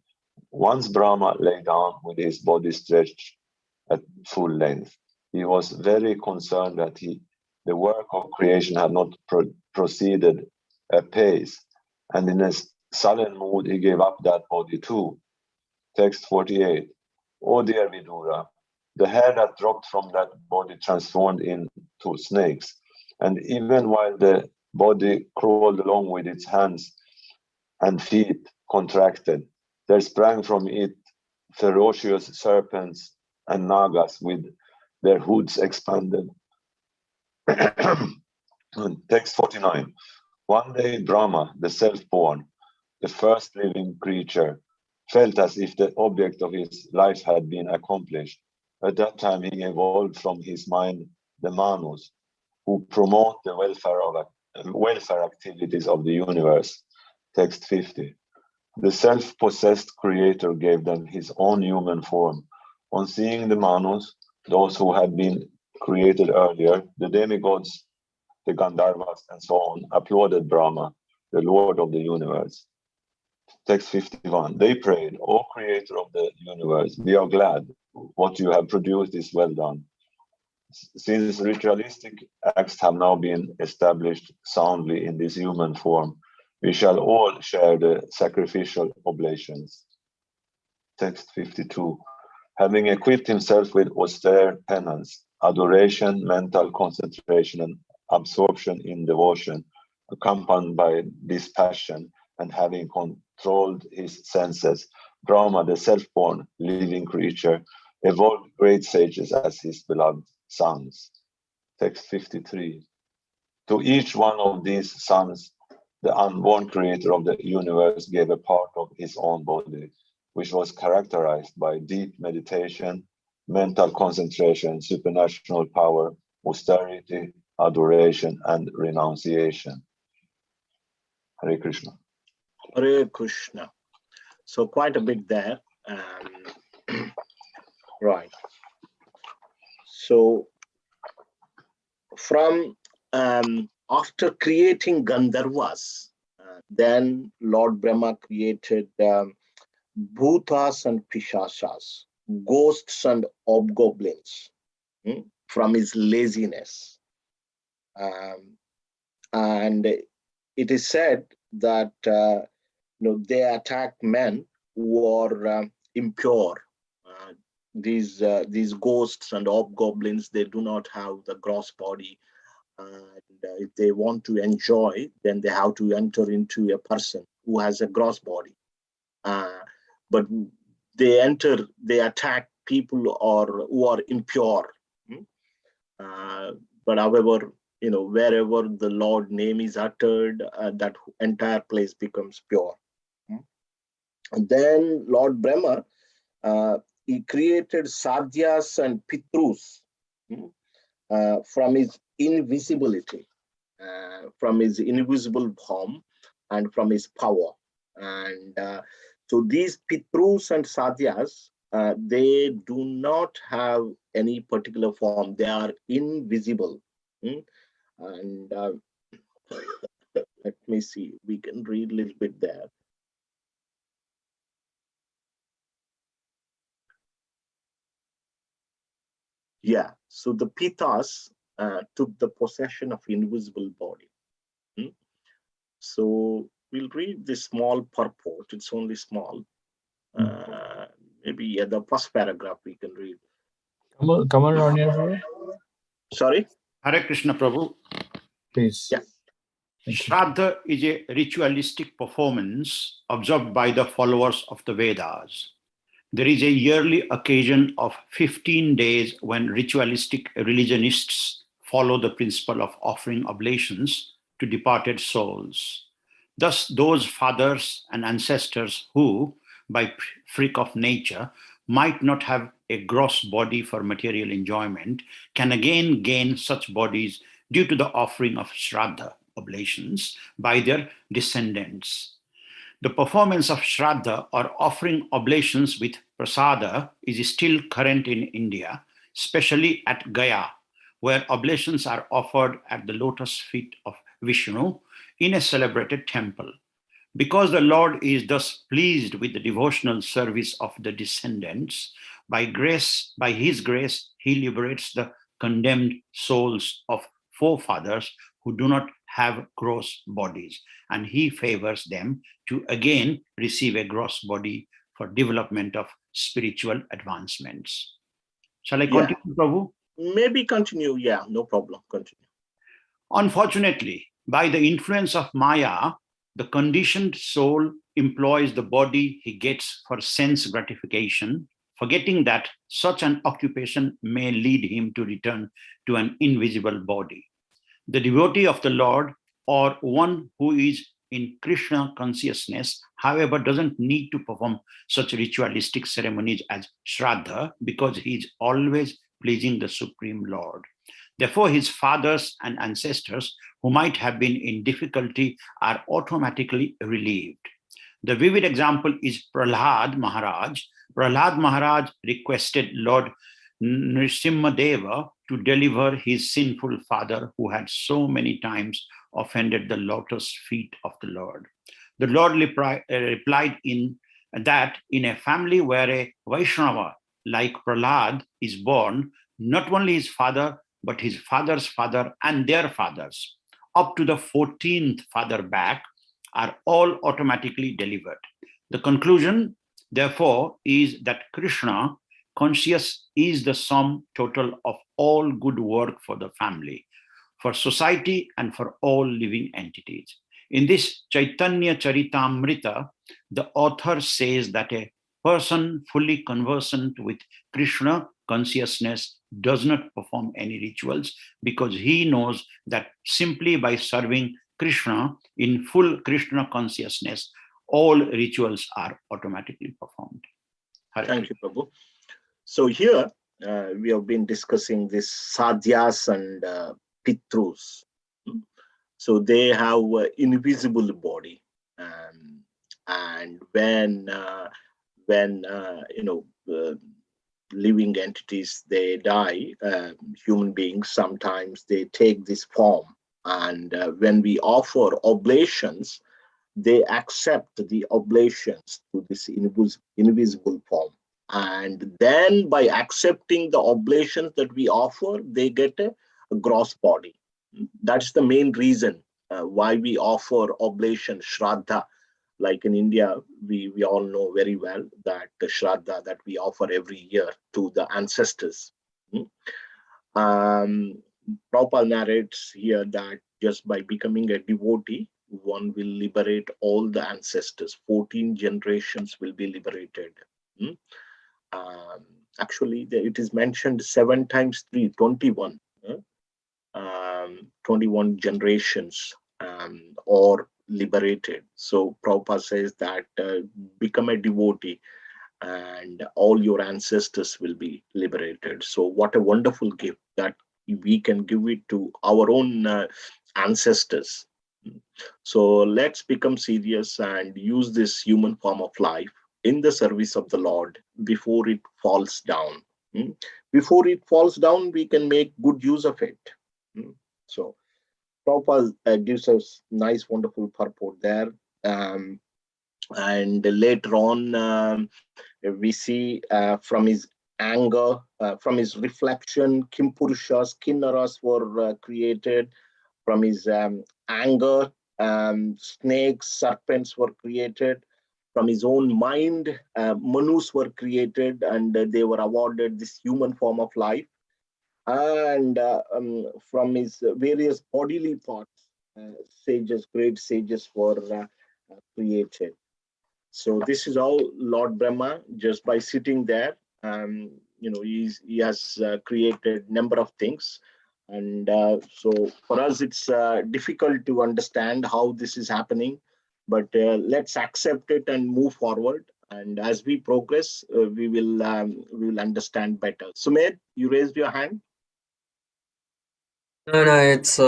Once Brahma lay down with his body stretched at full length. He was very concerned that the work of creation had not proceeded apace, and in a sullen mood he gave up that body too. Text 48. O dear Vidura, the hair that dropped from that body transformed into snakes, And even while the body crawled along with its hands and feet contracted, there sprang from it ferocious serpents and nagas with their hoods expanded. Text 49. One day Brahma, the self-born, the first living creature, felt as if the object of his life had been accomplished. At that time he evolved from his mind the Manus, who promote the welfare activities of the universe. Text 50. The self-possessed creator gave them his own human form. On seeing the Manus, those who had been created earlier, the demigods, the Gandharvas, and so on, applauded Brahma, the Lord of the universe. Text 51. They prayed, O creator of the universe, we are glad. What you have produced is well done. Since ritualistic acts have now been established soundly in this human form, we shall all share the sacrificial oblations. Text 52. Having equipped himself with austere penance, adoration, mental concentration, and absorption in devotion, accompanied by dispassion, and having controlled his senses, Brahma, the self-born living creature, evolved great sages as his beloved sons. Text 53. To each one of these sons, the unborn creator of the universe gave a part of his own body, which was characterized by deep meditation, mental concentration, supernatural power, austerity, adoration, and renunciation. Hare Krishna. Hare Krishna. So quite a bit there. Right. So from after creating Gandharvas, then Lord Brahma created Bhutas and Pishashas, ghosts and hobgoblins, from his laziness. And it is said that they attack men who are impure. These ghosts and hobgoblins, they do not have the gross body. And if they want to enjoy, then they have to enter into a person who has a gross body. But they attack people who are impure. But however, wherever the Lord name is uttered, that entire place becomes pure. And then Lord Brahma, he created Sadhyas and Pitrus from his invisibility, from his invisible form, and from his power. And so these Pitrus and Sadhyas, they do not have any particular form. They are invisible. And let me see, we can read a little bit there. Yeah, so the Pitas took the possession of invisible body. So we'll read this small purport. It's only small. Maybe the first paragraph we can read. Come on, Rania. Sorry? Hare Krishna Prabhu. Please. Yeah. Shraddha is a ritualistic performance observed by the followers of the Vedas. There is a yearly occasion of 15 days when ritualistic religionists follow the principle of offering oblations to departed souls. Thus, those fathers and ancestors who, by freak of nature, might not have a gross body for material enjoyment can again gain such bodies due to the offering of Shraddha, oblations, by their descendants. The performance of Shraddha or offering oblations with prasada is still current in India, especially at Gaya, where oblations are offered at the lotus feet of Vishnu in a celebrated temple. Because the Lord is thus pleased with the devotional service of the descendants, by his grace, he liberates the condemned souls of forefathers who do not have gross bodies, and he favors them to again receive a gross body for development of spiritual advancements. Shall I continue, Prabhu? Maybe continue. Yeah, no problem. Continue. Unfortunately, by the influence of Maya, the conditioned soul employs the body he gets for sense gratification, forgetting that such an occupation may lead him to return to an invisible body. The devotee of the Lord, or one who is in Krishna consciousness, however, doesn't need to perform such ritualistic ceremonies as Shraddha because he is always pleasing the Supreme Lord. Therefore, his fathers and ancestors who might have been in difficulty are automatically relieved. The vivid example is Prahlad Maharaj. Prahlad Maharaj requested Lord Nrsimhadeva to deliver his sinful father who had so many times offended the lotus feet of the Lord. The Lord replied in that in a family where a Vaishnava like Prahlad is born, not only his father, but his father's father and their fathers, up to the 14th father back, are all automatically delivered. The conclusion, therefore, is that Krishna conscious is the sum total of all good work for the family, for society, and for all living entities. In this Chaitanya Charitamrita, the author says that a person fully conversant with Krishna consciousness does not perform any rituals because he knows that simply by serving Krishna in full Krishna consciousness, all rituals are automatically performed. Thank you, Prabhu. So here we have been discussing this sadhyas and pitrus. So they have an invisible body, and when living entities they die, human beings sometimes they take this form, and when we offer oblations, they accept the oblations to this invisible form. And then by accepting the oblations that we offer, they get a gross body. That's the main reason why we offer oblation, Shraddha. Like in India, we all know very well that the Shraddha that we offer every year to the ancestors. Prabhupada narrates here that just by becoming a devotee, one will liberate all the ancestors. 14 generations will be liberated. Actually, it is mentioned 7 times 3, 21. 21 generations or liberated. So Prabhupada says that become a devotee and all your ancestors will be liberated. So what a wonderful gift that we can give it to our own ancestors. So let's become serious and use this human form of life in the service of the Lord before it falls down. Before it falls down, we can make good use of it. So Prabhupada gives us nice, wonderful purport there. And later on, we see from his anger, from his reflection, Kimpurushas, Kinnaras were created. From his anger, snakes, serpents were created. From his own mind, Manus were created, and they were awarded this human form of life. And from his various bodily parts, sages, great sages were created. So this is how Lord Brahma, just by sitting there, he has created number of things. And so for us, it's difficult to understand how this is happening, but let's accept it and move forward. And as we progress, we will understand better. Sumedh, you raised your hand. No, it's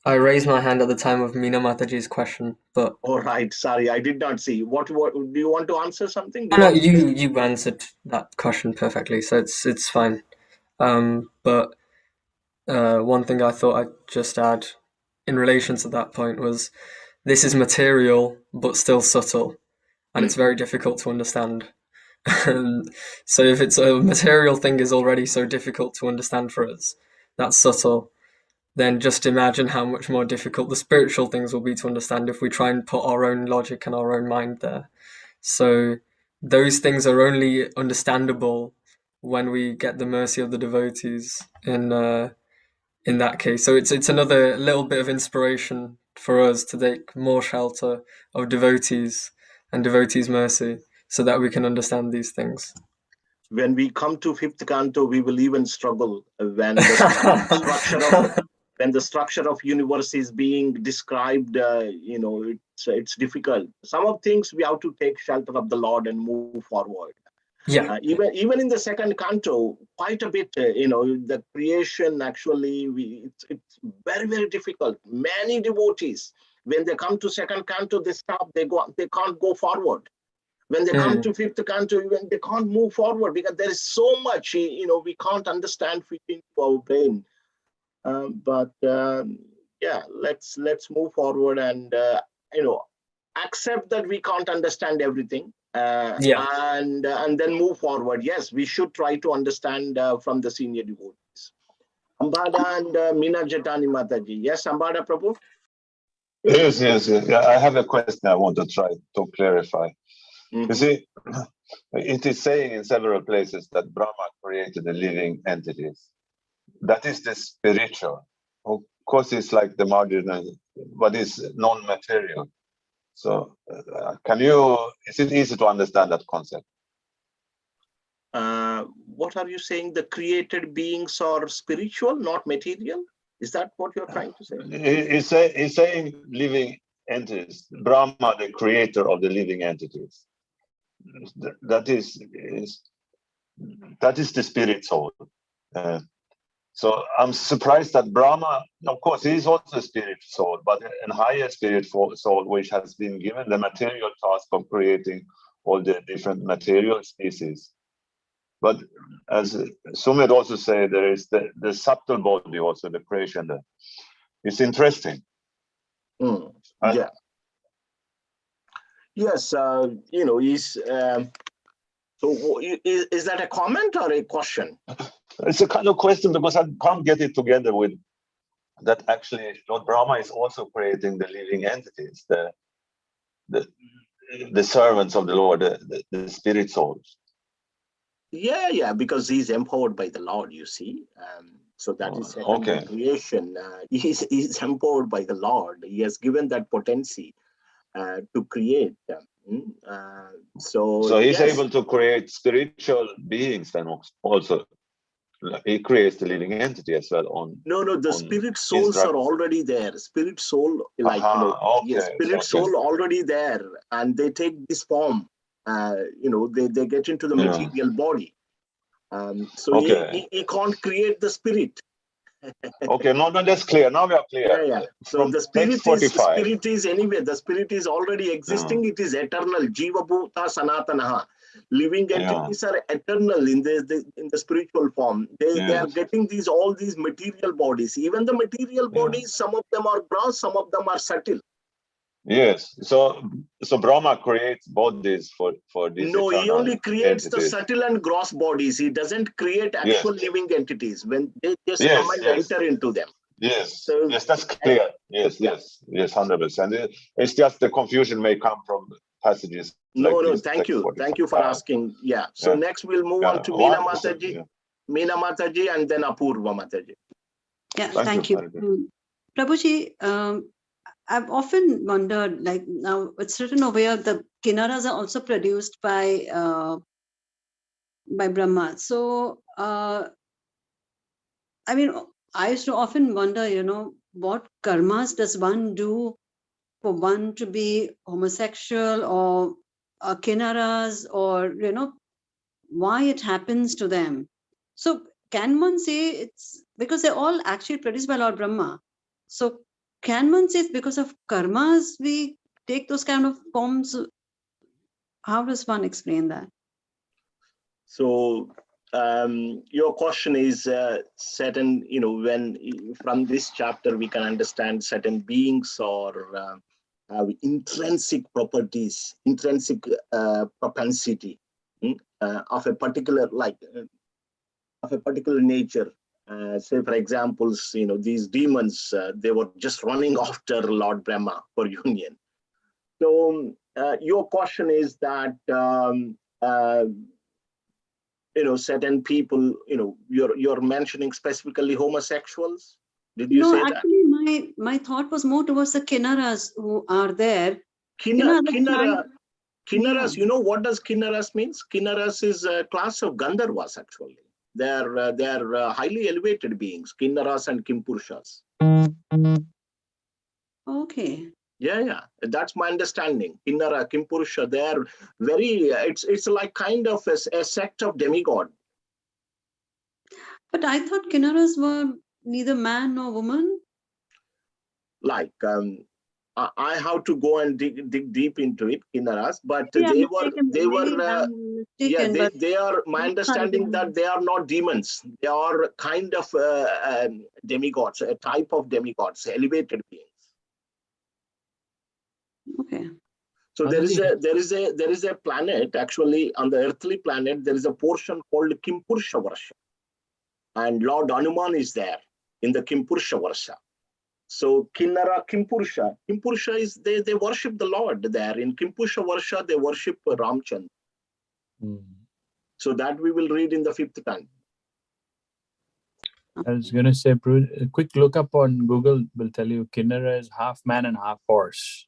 I raised my hand at the time of Meena Mataji's question, but all right, sorry, I did not see. What do you want to answer something? No, you answered that question perfectly, so it's fine. But one thing I thought I'd just add in relation to that point was this is material but still subtle, and it's very difficult to understand. So if it's a material thing is already so difficult to understand for us, that's subtle, then just imagine how much more difficult the spiritual things will be to understand if we try and put our own logic and our own mind there. So those things are only understandable when we get the mercy of the devotees in that case. So it's another little bit of inspiration for us to take more shelter of devotees and devotees' mercy, so that we can understand these things. When we come to fifth canto, we will even struggle when the structure of universe is being described. It's difficult. Some of things we have to take shelter of the Lord and move forward. Yeah. Even in the second canto, quite a bit. The creation actually, it's very, very difficult. Many devotees, when they come to second canto, they stop. They can't go forward. When they come to fifth canto, even they can't move forward because there is so much, we can't understand fit into our brain. Let's move forward and accept that we can't understand everything. And then move forward. Yes, we should try to understand from the senior devotees. Ambada and Meena Jatani Mataji. Yes, Ambada Prabhu? Yes. Yeah, I have a question I want to try to clarify. You see, it is saying in several places that Brahma created the living entities. That is the spiritual. Of course, it's like the marginal, but it's non-material. So, is it easy to understand that concept? What are you saying? The created beings are spiritual, not material? Is that what you're trying to say? It's saying living entities. Brahma, the creator of the living entities. That is the spirit soul. So I'm surprised that Brahma, of course, he is also a spirit soul, but a higher spirit soul, which has been given the material task of creating all the different material species. But as Sumit also said, there is the subtle body also, the creation. It's interesting. Yeah. Yes, so is that a comment or a question? It's a kind of question because I can't get it together with that actually Lord Brahma is also creating the living entities, the servants of the Lord, the spirit souls. Yeah, because he's empowered by the Lord, you see. So that is secondary creation. He's empowered by the Lord. He has given that potency to create. So he's able to create spiritual beings then also. He creates the living entity as well No, the spirit souls are already there. Spirit soul, spirit soul already there, and they take this form. They get into the material body. He can't create the spirit. Okay, no, that's clear. Now we are clear. Yeah. So the spirit is anyway. The spirit is already existing. It is eternal. Jiva Bhuta Sanatanaha. Living entities are eternal in the spiritual form. They are getting all these material bodies. Even the material bodies, some of them are gross, some of them are subtle. Yes. So Brahma creates bodies for these. No, he only creates the subtle and gross bodies. He doesn't create actual living entities when they just come and enter into them. Yes, that's clear. Yes, 100%. It's just the confusion may come from passages. No, thank you for asking. Yeah. So next we'll move on to Meena Mataji, Meena Mataji, and then Apurva Mataji. Yeah, thank you. Prabhuji, I've often wondered, like now it's written over here, the kinnaras are also produced by Brahma. So, I used to often wonder, what karmas does one do for one to be homosexual or kinnaras, or, why it happens to them. So can one say it's because they're all actually produced by Lord Brahma? So can one say it's because of karmas we take those kind of forms? How does one explain that? So your question is certain, when from this chapter we can understand certain beings or have intrinsic properties, intrinsic propensity of a particular nature. Say, for example, these demons, they were just running after Lord Brahma for union. So your question is that certain people, you're mentioning specifically homosexuals. Did you say that? Actually, my thought was more towards the Kinnaras who are there. Kinnaras, Yeah. you know what does Kinnaras means? Kinnaras is a class of Gandharvas actually. They're highly elevated beings, Kinnaras and Kimpurshas. Okay. Yeah, that's my understanding. Kinnara, Kimpurusha, they're very. It's like kind of a sect of demigod. But I thought Kinnaras were neither man nor woman. Like I have to go and dig deep into it, Kinnaras, but they are. My understanding that they are not demons. They are kind of demigods, a type of demigods, elevated beings. Okay. So there is a planet actually on the earthly planet. There is a portion called Kimpursha Varsha, and Lord Hanuman is there in the Kimpursha Varsha. So Kinnara Kimpursha is they worship the Lord there in Kimpursha Varsha. They worship Ramchandra. So that we will read in the 5th time. I was going to say, a quick look up on Google will tell you Kinnara is half man and half horse.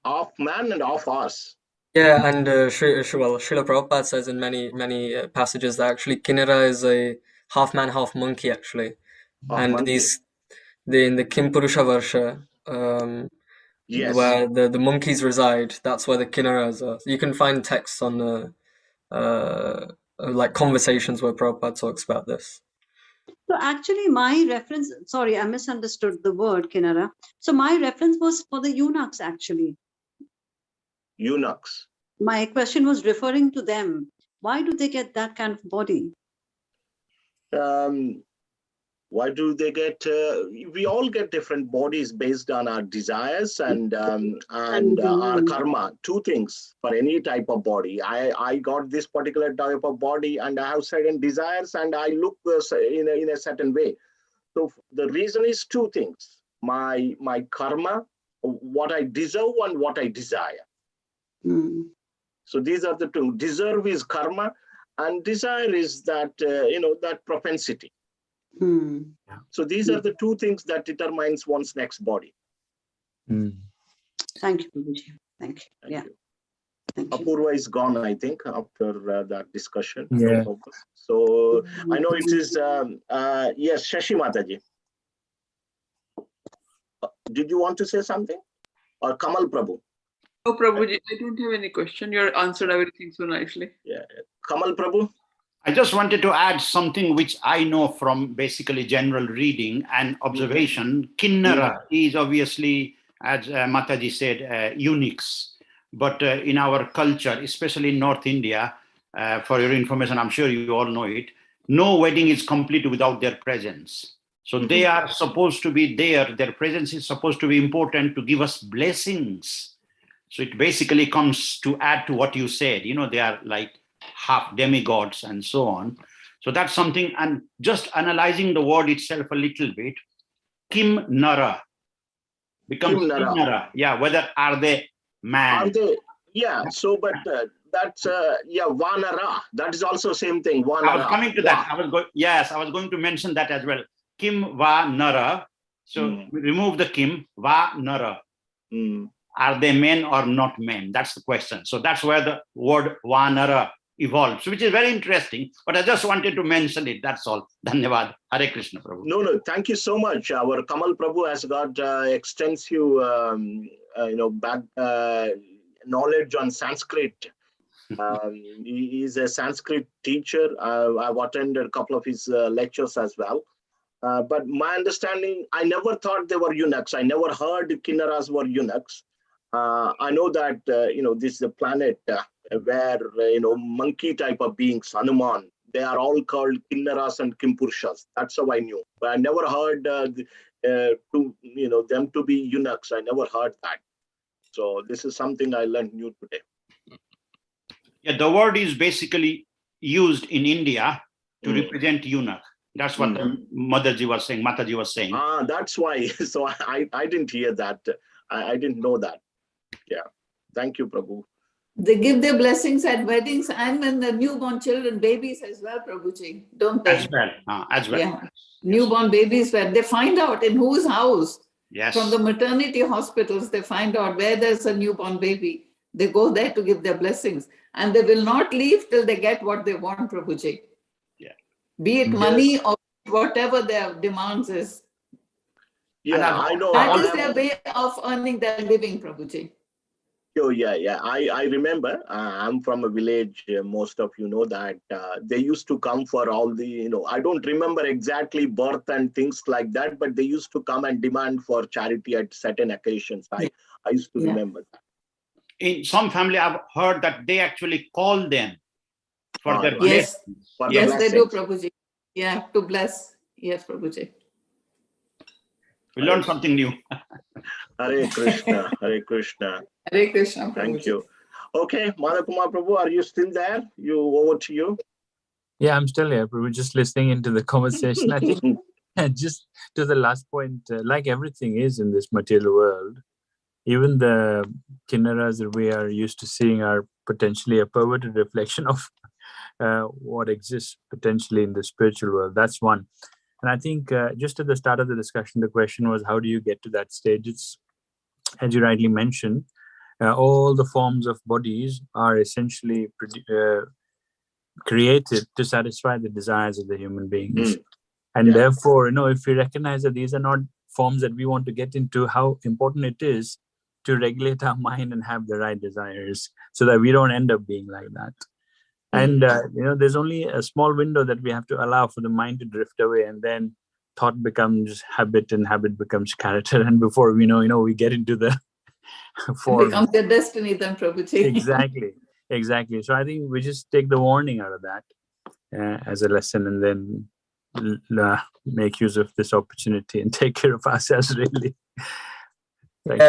Half man and half horse. Yeah, and Srila Prabhupada says in many passages that actually Kinnara is a half man, half monkey actually. And monkey. In the Kimpurusha Varsha, yes, where the monkeys reside, that's where the Kinnaras are. You can find texts on the like conversations where Prabhupada talks about this. So actually my reference, sorry, I misunderstood the word Kinnara. So my reference was for the eunuchs actually. Eunuchs. My question was referring to them. Why do they get that kind of body? Why do they get? We all get different bodies based on our desires and our karma. Two things for any type of body. I got this particular type of body, and I have certain desires, and I look in a certain way. So the reason is two things: my karma, what I deserve, and what I desire. So these are the two. Deserve is karma, and desire is that that propensity. So these are the two things that determines one's next body. Thank you, Prabhuji. Thank you. Thank you. Apurva is gone, I think, after that discussion. Yeah. So I know it is yes, Shashi Mataji. Did you want to say something? Or Kamal Prabhu? Oh, Prabhuji, I don't have any question. You answered everything so nicely. Yeah. Kamal Prabhu? I just wanted to add something which I know from basically general reading and observation. Kinnara is obviously, as Mataji said, eunuchs. But in our culture, especially in North India, for your information, I'm sure you all know it, no wedding is complete without their presence. So they are supposed to be there. Their presence is supposed to be important to give us blessings. So it basically comes to add to what you said. They are like half demigods and so on. So that's something. And just analyzing the word itself a little bit, Kim Nara becomes Kim Nara. Yeah, whether are they man? Are they? Yeah. So, but that's Vanara. That is also same thing. Vanara. I was coming to that. I was going to mention that as well. Kim Va Nara. So remove the Kim Va Nara. Are they men or not men? That's the question. So that's where the word Vanara evolves, which is very interesting. But I just wanted to mention it. That's all. Dhanyavad. Hare Krishna Prabhu. No. Thank you so much. Our Kamal Prabhu has got extensive, knowledge on Sanskrit. He is a Sanskrit teacher. I've attended a couple of his lectures as well. But my understanding, I never thought they were eunuchs. I never heard Kinnaras were eunuchs. I know that, this is a planet where, monkey type of beings, Hanuman, they are all called Kinnaras and Kimpurshas. That's how I knew. But I never heard them to be eunuchs. I never heard that. So this is something I learned new today. Yeah, the word is basically used in India to represent eunuch. That's what Mataji was saying. That's why. So I didn't hear that. I didn't know that. Yeah. Thank you, Prabhu. They give their blessings at weddings and when the newborn children, babies as well, Prabhuji, don't they? As well. Yeah. Yes. Newborn babies, where they find out in whose house. Yes. From the maternity hospitals, they find out where there's a newborn baby. They go there to give their blessings. And they will not leave till they get what they want, Prabhuji. Yeah. Be it money or whatever their demands is. Yeah, I know. That is their way of earning their living, Prabhuji. Oh, yeah. I remember. I'm from a village. Most of you know that they used to come for all the, I don't remember exactly birth and things like that, but they used to come and demand for charity at certain occasions. I used to remember that. In some family, I've heard that they actually call them for their blessings. Yes, they do, blessings. Prabhuji. Yeah, to bless. Yes, Prabhuji. We learned something new. Hare Krishna, Hare Krishna. Hare Krishna, Prabhuji. Thank you. Okay, Madhakumar Prabhu, are you still there? Over to you. Yeah, I'm still here, Prabhu, just listening into the conversation. I think just to the last point, like everything is in this material world, even the kinnaras that we are used to seeing are potentially a perverted reflection of what exists potentially in the spiritual world. That's one. And I think just at the start of the discussion, the question was, how do you get to that stage? It's, as you rightly mentioned, all the forms of bodies are essentially created to satisfy the desires of the human beings. And therefore, if we recognize that these are not forms that we want to get into, how important it is to regulate our mind and have the right desires so that we don't end up being like that. And, there's only a small window that we have to allow for the mind to drift away, and then thought becomes habit and habit becomes character. And before we know, we get into the form. It becomes their destiny then, Prabhuji. Exactly. So I think we just take the warning out of that as a lesson, and then make use of this opportunity and take care of ourselves, really.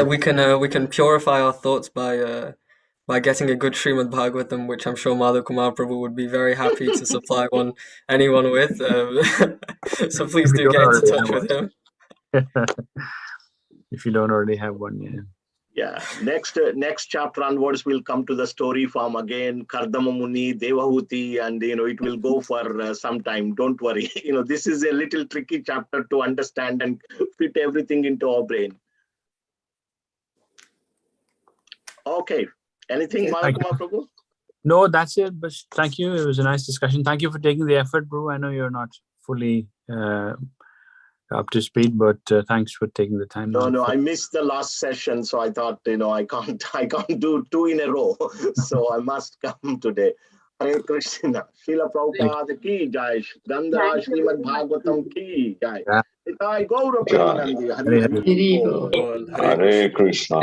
We can purify our thoughts by getting a good Srimad Bhagavatam, which I'm sure Madhu Kumar Prabhu would be very happy to supply anyone with. So please do get into touch with him. If you don't already have one, Yeah. Next chapter onwards, we'll come to the story from again Kardama Muni, Devahuti, and it will go for some time. Don't worry. This is a little tricky chapter to understand and fit everything into our brain. Okay. Anything, Madhakumar Prabhu? No, that's it. But thank you. It was a nice discussion. Thank you for taking the effort, Prabhu. I know you're not fully up to speed, but thanks for taking the time. No, I missed the last session, so I thought, I can't do two in a row, so I must come today. Hare Krishna. Srila Prabhupada ki jai. Gandhara Srimad Bhagavatam ki jai. Gaurav Premanandi. Hare Krishna. Hare Krishna.